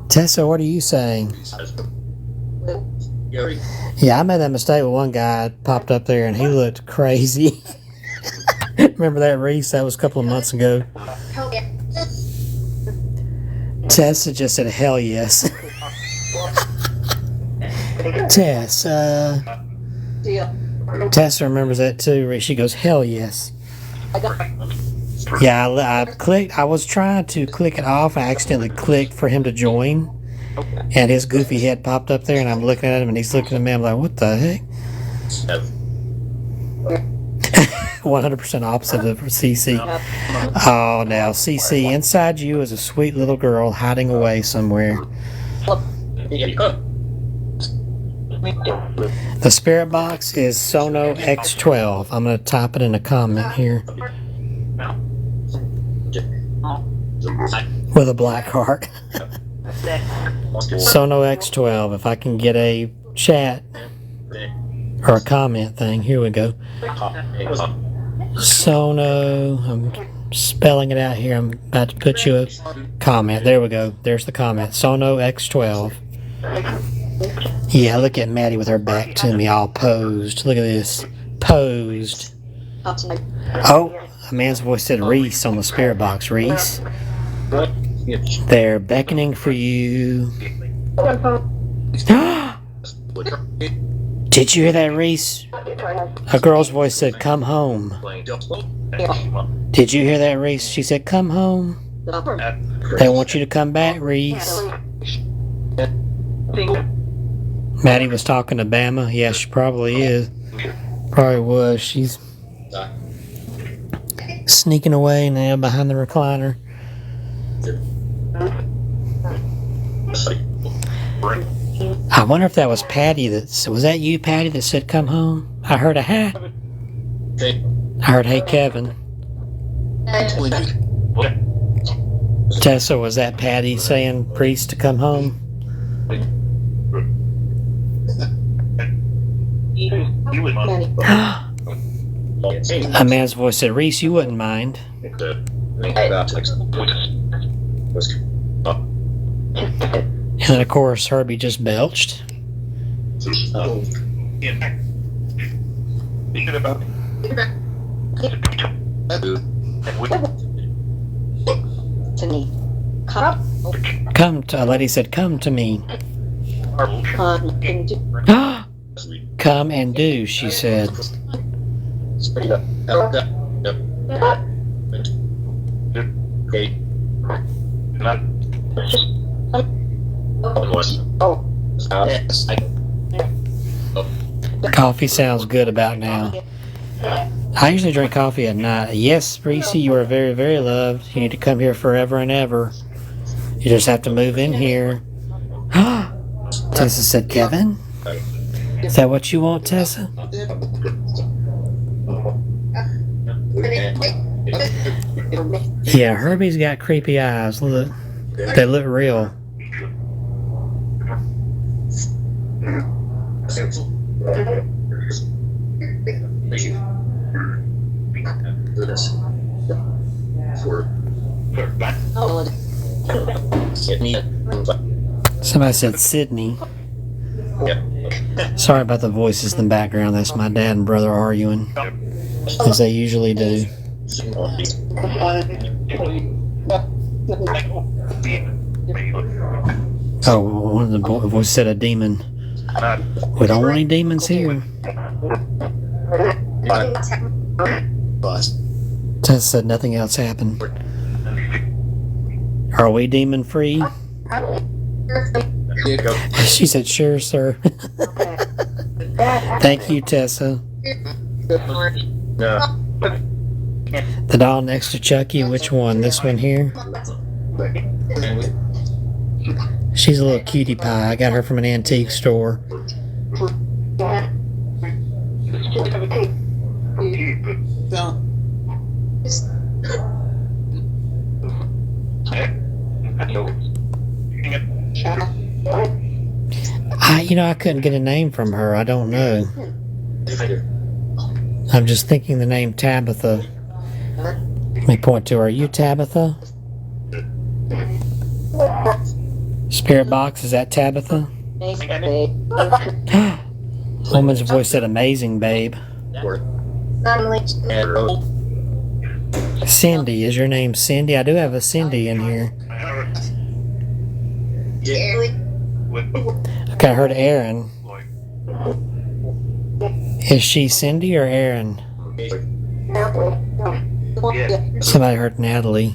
Tessa, what are you saying? Yeah, I made that mistake with one guy. Popped up there and he looked crazy. Remember that, Reese? That was a couple of months ago. Tessa just said, hell yes. Tessa remembers that too, Reese. She goes, hell yes. Yeah, I clicked. I was trying to click it off. I accidentally clicked for him to join. And his goofy head popped up there, and I'm looking at him, and he's looking at me. I'm like, what the heck? 100% opposite of CC. Oh, now, CC, inside you is a sweet little girl hiding away somewhere. The spirit box is Sono X12. I'm going to type it in a comment here. With a black heart. Sono X12. If I can get a chat or a comment thing. Here we go. Sono. I'm spelling it out here. I'm about to put you a comment. There we go. There's the comment. Sono X12. Yeah, look at Maddie with her back to me, all posed. Look at this. Posed. Oh, a man's voice said Reese on the spirit box. Reese. They're beckoning for you. Did you hear that, Reese? A girl's voice said, come home. Did you hear that, Reese? She said, come home. They want you to come back, Reese. Maddie was talking to Bama. Yeah, she probably is. Probably was. She's sneaking away now behind the recliner. I wonder if that was Patty. Was that you, Patty, that said come home? I heard a hi. I heard hey, Kevin. Tessa, was that Patty saying priest to come home? A man's voice said, Reese, you wouldn't mind. And then, of course, Herbie just belched. Come to, a lady said, come to me. Come and do, she said. Coffee sounds good about now. I usually drink coffee at night. Yes, Reese, you are very, very loved. You need to come here forever and ever. You just have to move in here. Tessa said, Kevin? Is that what you want, Tessa? Yeah, Herbie's got creepy eyes. Look. They look real. Somebody said Sydney. Sorry about the voices in the background. That's my dad and brother arguing, as they usually do. Oh, one of the voices said a demon. We don't want any demons here. Tess said nothing else happened. Are we demon free? She said, sure, sir. Thank you, Tessa. The doll next to Chucky, which one? This one here? She's a little cutie pie. I got her from an antique store. I couldn't get a name from her. I don't know. I'm just thinking the name Tabitha. Let me point to her. Are you Tabitha? Spirit box, is that Tabitha? Woman's voice said amazing, babe. Cindy, is your name Cindy? I do have a Cindy in here. Okay, I heard Aaron. Is she Cindy or Aaron? Somebody heard Natalie.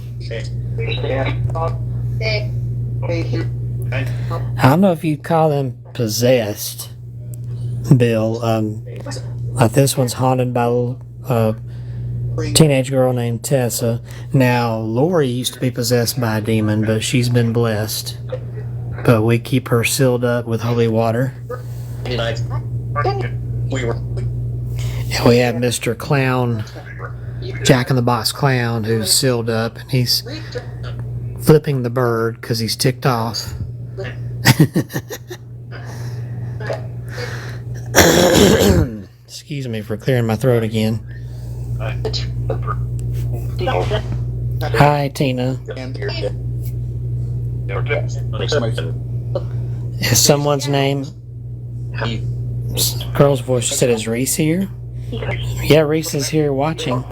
I don't know if you'd call them possessed, Bill. Like this one's haunted by a teenage girl named Tessa. Now, Lori used to be possessed by a demon, but she's been blessed. But we keep her sealed up with holy water. And we have Mr. Clown, Jack-in-the-Box Clown, who's sealed up, and he's flipping the bird because he's ticked off. Excuse me for clearing my throat again. Hi, Tina. Is someone's name? Girl's voice said, is Reese here? Yeah, Reese is here watching.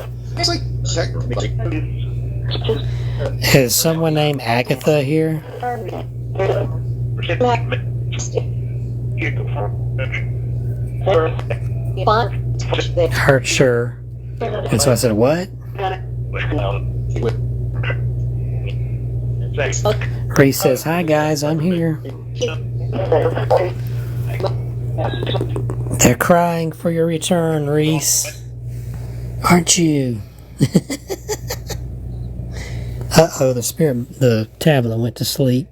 Is someone named Agatha here? Heard sure. And so I said, what? Reese says, hi guys, I'm here. They're crying for your return, Reese. Aren't you? Uh-oh, the tablet went to sleep.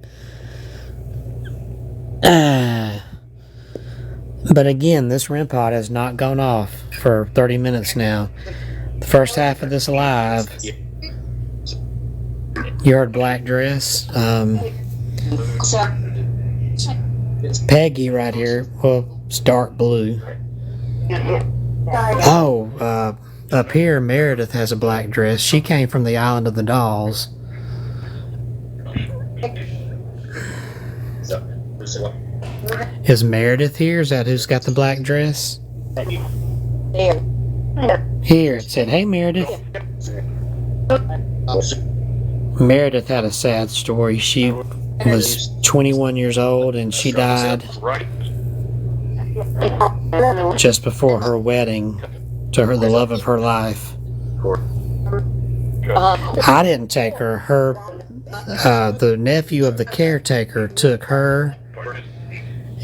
But again, this REM pod has not gone off for 30 minutes now. The first half of this live, you heard black dress. Peggy right here, well, it's dark blue. Oh, up here, Meredith has a black dress. She came from the Island of the Dolls. Is Meredith here? Is that who's got the black dress? Here, it said, hey Meredith. Meredith had a sad story. She was 21 years old and she died just before her wedding to her, the love of her life. I didn't take her. The nephew of the caretaker took her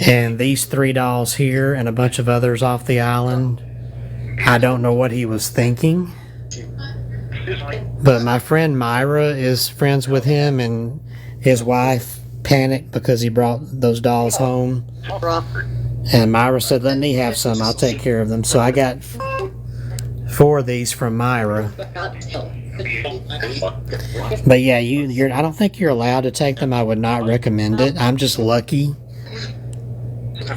And these 3 dolls here and a bunch of others off the island, I don't know what he was thinking. But my friend Myra is friends with him, and his wife panicked because he brought those dolls home. And Myra said, let me have some, I'll take care of them. So I got 4 of these from Myra. But yeah, I don't think you're allowed to take them. I would not recommend it. I'm just lucky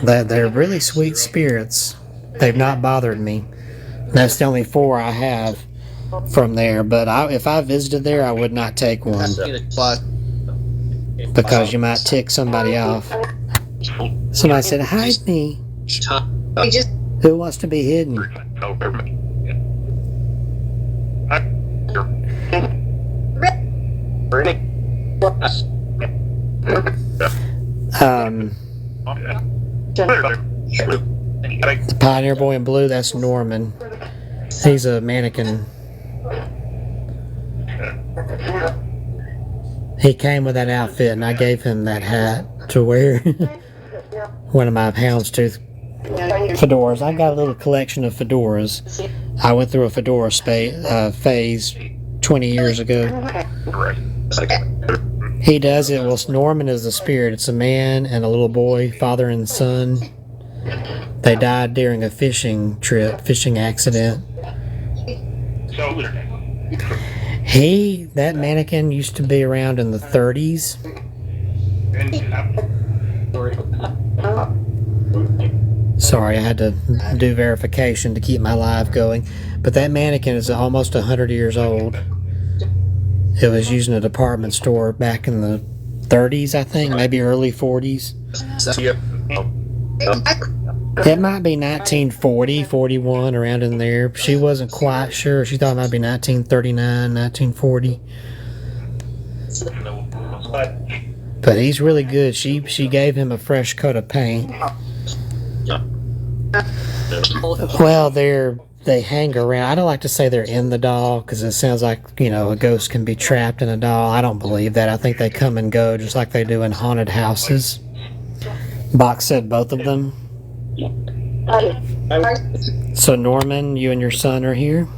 that they're really sweet spirits. They've not bothered me. That's the only 4 I have from there. But if I visited there, I would not take one, because you might tick somebody off. Somebody said, hide me. Who wants to be hidden? The Pioneer Boy in blue, that's Norman. He's a mannequin. He came with that outfit, and I gave him that hat to wear. One of my houndstooth fedoras. I've got a little collection of fedoras. I went through a fedora phase 20 years ago. He does it. Well, Norman is the spirit. It's a man and a little boy, father and son. They died during a fishing accident. That mannequin used to be around in the 30s. Sorry, I had to do verification to keep my live going. But that mannequin is almost 100 years old. It was used in a department store back in the 30s, I think, maybe early 40s. It might be 1940, 41, around in there. She wasn't quite sure. She thought it might be 1939, 1940. But he's really good. She gave him a fresh coat of paint. Well, they hang around. I don't like to say they're in the doll, because it sounds like, a ghost can be trapped in a doll. I don't believe that. I think they come and go just like they do in haunted houses. Box said both of them. So Norman, you and your son are here?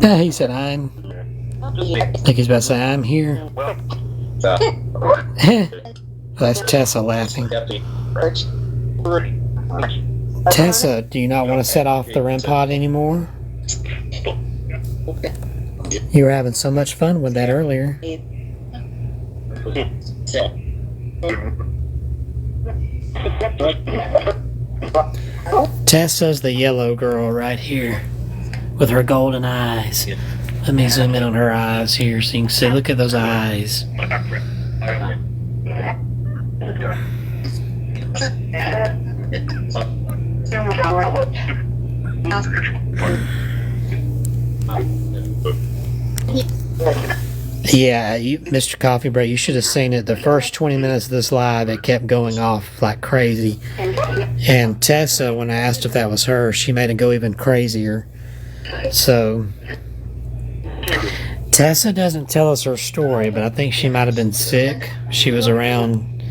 No, he said I think he's about to say I'm here. That's Tessa laughing. Tessa, do you not want to set off the REM pod anymore? You were having so much fun with that earlier. Tessa's the yellow girl right here with her golden eyes. Let me zoom in on her eyes here so you can see. Look at those eyes. Yeah, Mr. Coffee Break, you should have seen it. The first 20 minutes of this live, it kept going off like crazy. And Tessa, when I asked if that was her, she made it go even crazier. So, Tessa doesn't tell us her story, but I think she might have been sick. She was around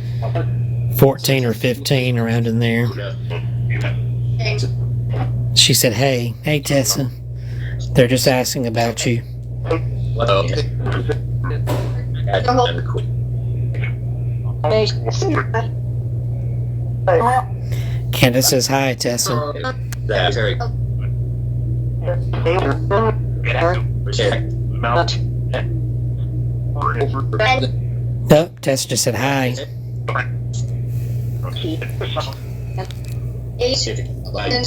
14 or 15, around in there. She said, hey Tessa, they're just asking about you. Candace says hi, Tessa. Nope, Tessa just said hi.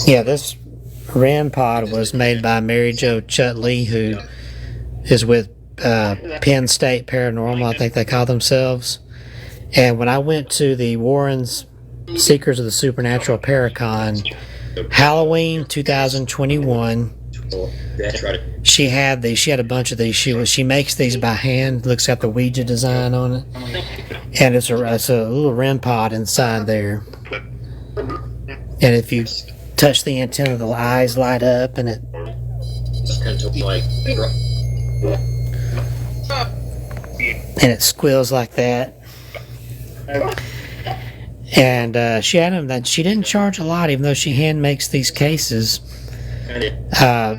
Yeah, this REM pod was made by Mary Jo Chutley, who is with Penn State Paranormal, I think they call themselves. And when I went to the Warrens Seekers of the Supernatural Paracon, Halloween 2021, she had a bunch of these. She makes these by hand. Looks at the Ouija design on it, and it's a little REM pod inside there. And if you touch the antenna, the eyes light up, and it. and it squeals like that. And she had them that she didn't charge a lot, even though she hand makes these cases.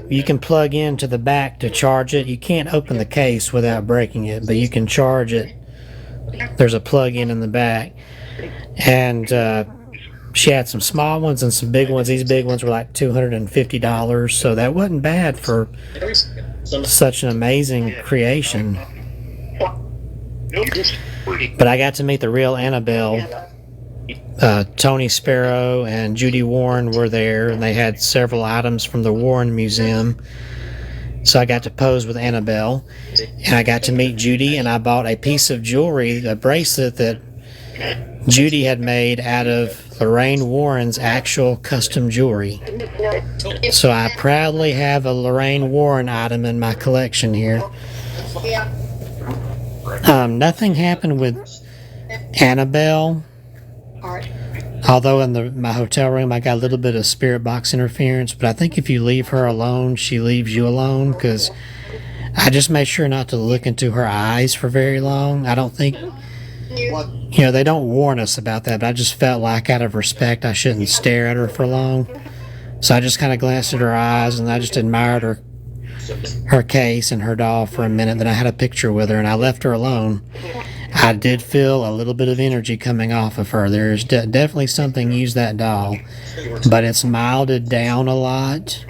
You can plug into the back to charge it. You can't open the case without breaking it, but you can charge it. There's a plug-in in the back. And she had some small ones and some big ones. These big ones were like $250, so that wasn't bad for such an amazing creation. But I got to meet the real Annabelle. Tony Sparrow and Judy Warren were there, and they had several items from the Warren Museum. So I got to pose with Annabelle, and I got to meet Judy, and I bought a piece of jewelry, a bracelet that Judy had made out of Lorraine Warren's actual custom jewelry. So I proudly have a Lorraine Warren item in my collection here. Nothing happened with Annabelle. Although in my hotel room I got a little bit of spirit box interference, but I think if you leave her alone, she leaves you alone, because I just made sure not to look into her eyes for very long. I don't think, they don't warn us about that, but I just felt like out of respect I shouldn't stare at her for long. So I just kind of glanced at her eyes, and I just admired her case and her doll for a minute. Then I had a picture with her, and I left her alone. I did feel a little bit of energy coming off of her. There's definitely something used that doll, but it's milded down a lot.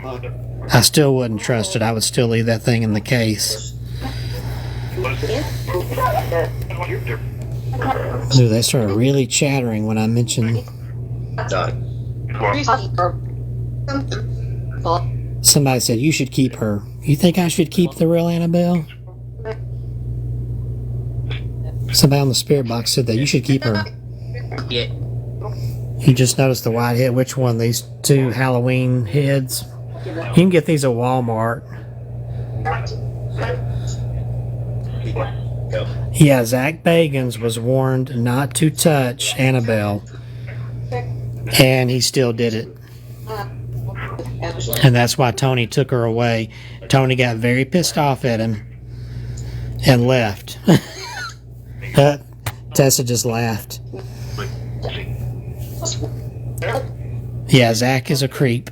I still wouldn't trust it. I would still leave that thing in the case. Ooh, they started really chattering when I mentioned. Somebody said, you should keep her. You think I should keep the real Annabelle? Somebody on the spirit box said that you should keep her. Yeah. You just noticed the white head. Which one? These two Halloween heads? You can get these at Walmart. Yeah, Zach Bagans was warned not to touch Annabelle, and he still did it. And that's why Tony took her away. Tony got very pissed off at him and left. Tessa just laughed. Yeah, Zach is a creep.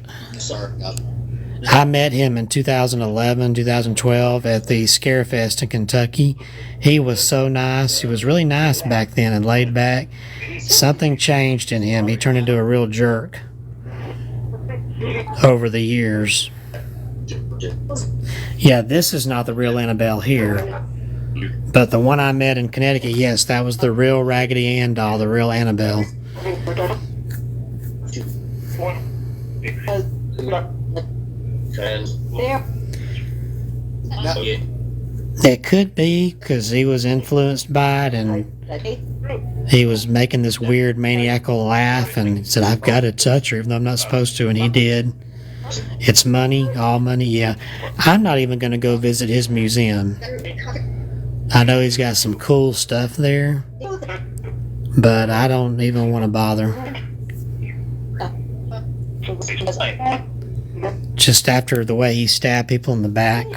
I met him in 2011, 2012 at the Scarefest in Kentucky. He was so nice. He was really nice back then and laid back. Something changed in him. He turned into a real jerk over the years. Yeah, this is not the real Annabelle here. But the one I met in Connecticut, yes, that was the real Raggedy Ann doll, the real Annabelle. It could be because he was influenced by it, and he was making this weird maniacal laugh and said, I've got to touch her even though I'm not supposed to, and he did. It's money, all money, yeah. I'm not even going to go visit his museum. I know he's got some cool stuff there, but I don't even want to bother. Just after the way he stabbed people in the back,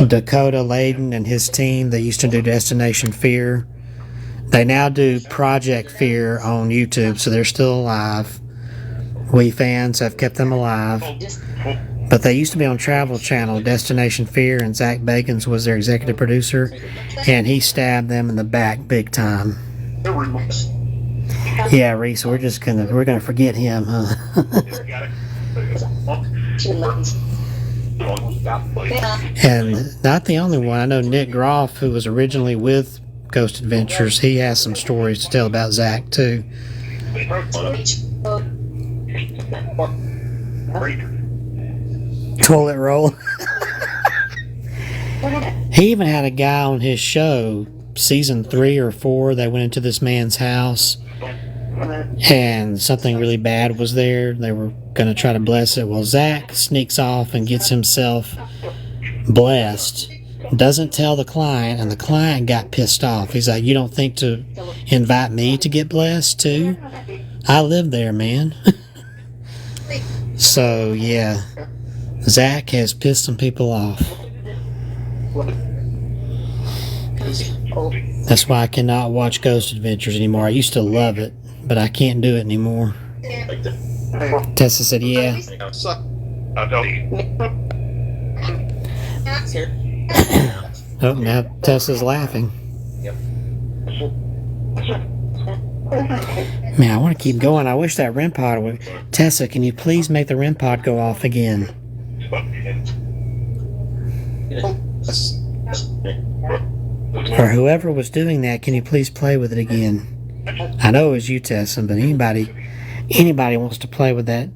Dakota Layden and his team, they used to do Destination Fear. They now do Project Fear on YouTube, so they're still alive. We fans have kept them alive. But they used to be on Travel Channel, Destination Fear, and Zach Bagans was their executive producer, and he stabbed them in the back big time. Yeah, Reese, we're gonna forget him, huh? And not the only one. I know Nick Groff, who was originally with Ghost Adventures, he has some stories to tell about Zach too. Toilet roll. He even had a guy on his show, season 3 or 4, that went into this man's house and something really bad was there. They were going to try to bless it. Well, Zach sneaks off and gets himself blessed, doesn't tell the client, and the client got pissed off. He's like, you don't think to invite me to get blessed too? I live there, man. So, yeah. Zach has pissed some people off. That's why I cannot watch Ghost Adventures anymore. I used to love it, but I can't do it anymore. Like the Tessa said, yeah. Oh, now Tessa's laughing. Man, I want to keep going. I wish that REM pod would. Tessa, can you please make the REM pod go off again? Or whoever was doing that, can you please play with it again? I know it was you, Tessa, but anybody wants to play with that.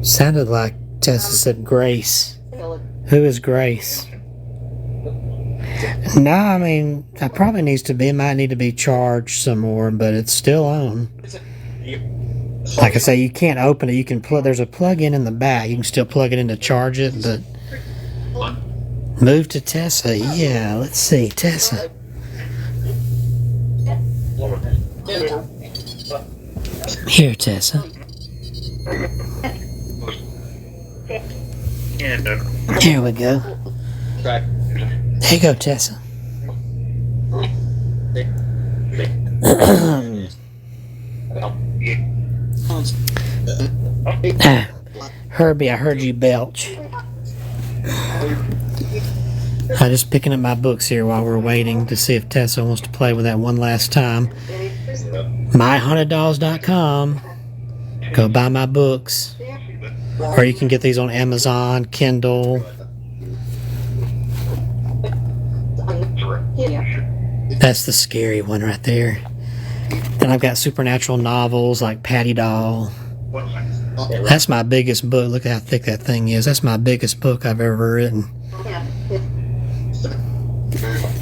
Sounded like Tessa said Grace. Who is Grace? No, I mean, I probably might need to be charged some more, but it's still on. Like I say, you can't open it. You can there's a plug-in in the back. You can still plug it in to charge it, but move to Tessa. Yeah, let's see, Tessa. Here, Tessa. Here we go. There you go, Tessa. Herbie, I heard you belch. I'm just picking up my books here while we're waiting to see if Tessa wants to play with that one last time. MyHauntedDolls.com. Go buy my books. Or you can get these on Amazon, Kindle. That's the scary one right there. Then I've got supernatural novels like Patty Doll. That's my biggest book. Look at how thick that thing is. That's my biggest book I've ever written.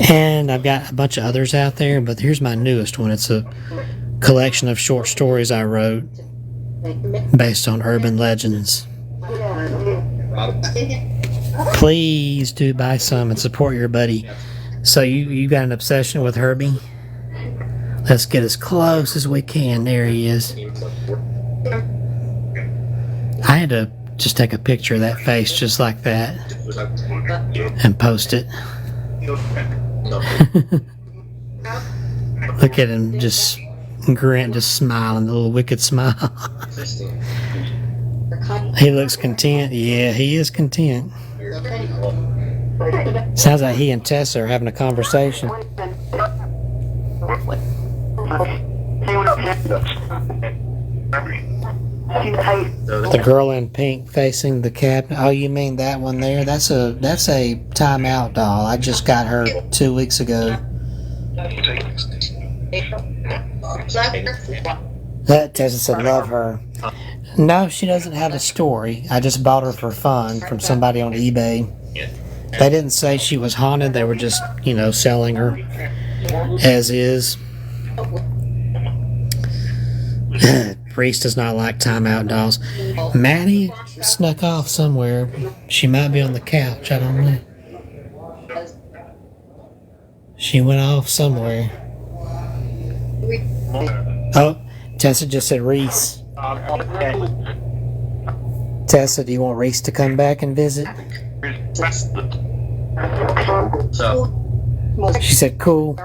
And I've got a bunch of others out there, but here's my newest one. It's a collection of short stories I wrote based on urban legends. Please do buy some and support your buddy. So you got an obsession with Herbie? Let's get as close as we can. There he is. I had to just take a picture of that face just like that and post it. Look at him just grin, just smiling, a little wicked smile. He looks content. Yeah, he is content. Sounds like he and Tessa are having a conversation. The girl in pink facing the cabinet. Oh, you mean that one there? That's a timeout doll. I just got her 2 weeks ago. That Tessa said love her. No, she doesn't have a story. I just bought her for fun from somebody on eBay. They didn't say she was haunted. They were just, selling her as is. Reese does not like timeout dolls. Maddie snuck off somewhere. She might be on the couch. I don't know. She went off somewhere. Oh, Tessa just said Reese. Tessa, do you want Reese to come back and visit? She said cool.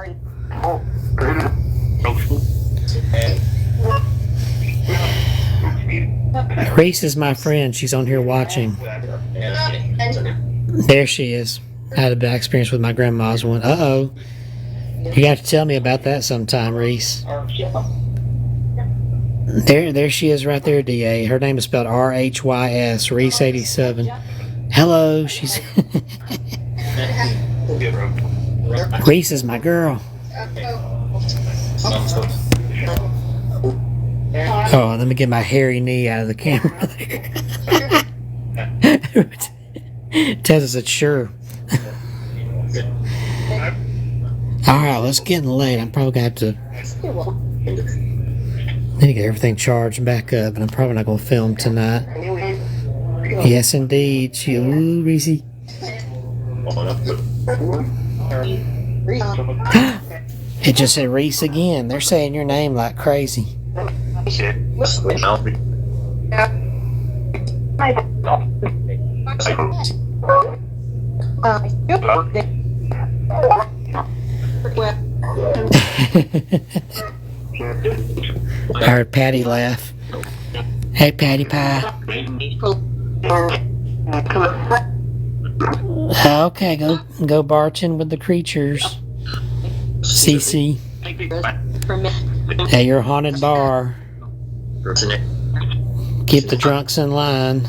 Reese is my friend. She's on here watching. There she is. I had a bad experience with my grandma's one. Uh-oh. You got to tell me about that sometime, Reese. There she is right there, DA. Her name is spelled R-H-Y-S, Reese87. Hello, she's... Reese is my girl. Oh, let me get my hairy knee out of the camera there. Tessa said, sure. Alright, well, it's getting late. I'm probably going to have to... need to get everything charged back up, and I'm probably not going to film tonight. Yes, indeed. Ooh, Reese. It just said Reese again. They're saying your name like crazy. I heard Patty laugh. Hey, Patty Pie. Okay, go barching with the creatures. Cece, at your haunted bar. Keep the drunks in line.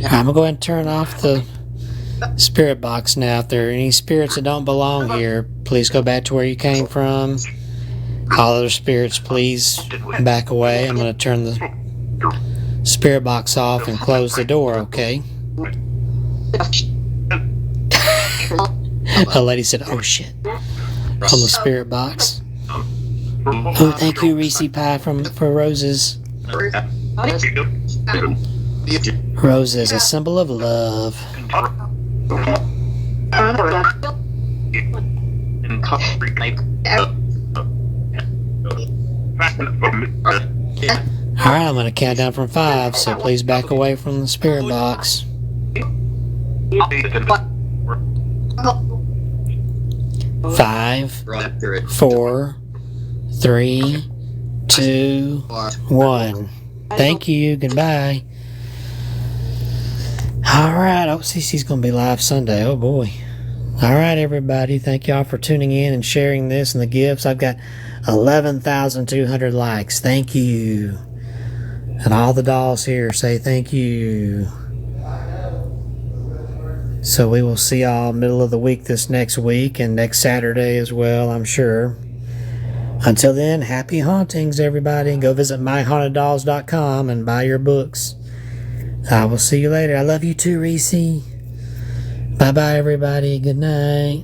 I'm gonna go ahead and turn off the spirit box now. If there are any spirits that don't belong here, please go back to where you came from. All other spirits, please back away. I'm gonna turn the spirit box off and close the door, okay? A lady said, "Oh shit," on the spirit box. Oh, thank you, Reese Pie, for roses. Roses, a symbol of love. Alright, I'm going to count down from 5, so please back away from the spirit box. 5, 4, 3, 2, 1. Thank you. Goodbye. Alright, OCC's going to be live Sunday. Oh boy. Alright, everybody. Thank y'all for tuning in and sharing this and the gifts. I've got 11,200 likes. Thank you. And all the dolls here say thank you. So we will see y'all middle of the week this next week and next Saturday as well, I'm sure. Until then, happy hauntings, everybody. Go visit myhauntedolls.com and buy your books. I will see you later. I love you too, Reese. Bye-bye, everybody. Good night.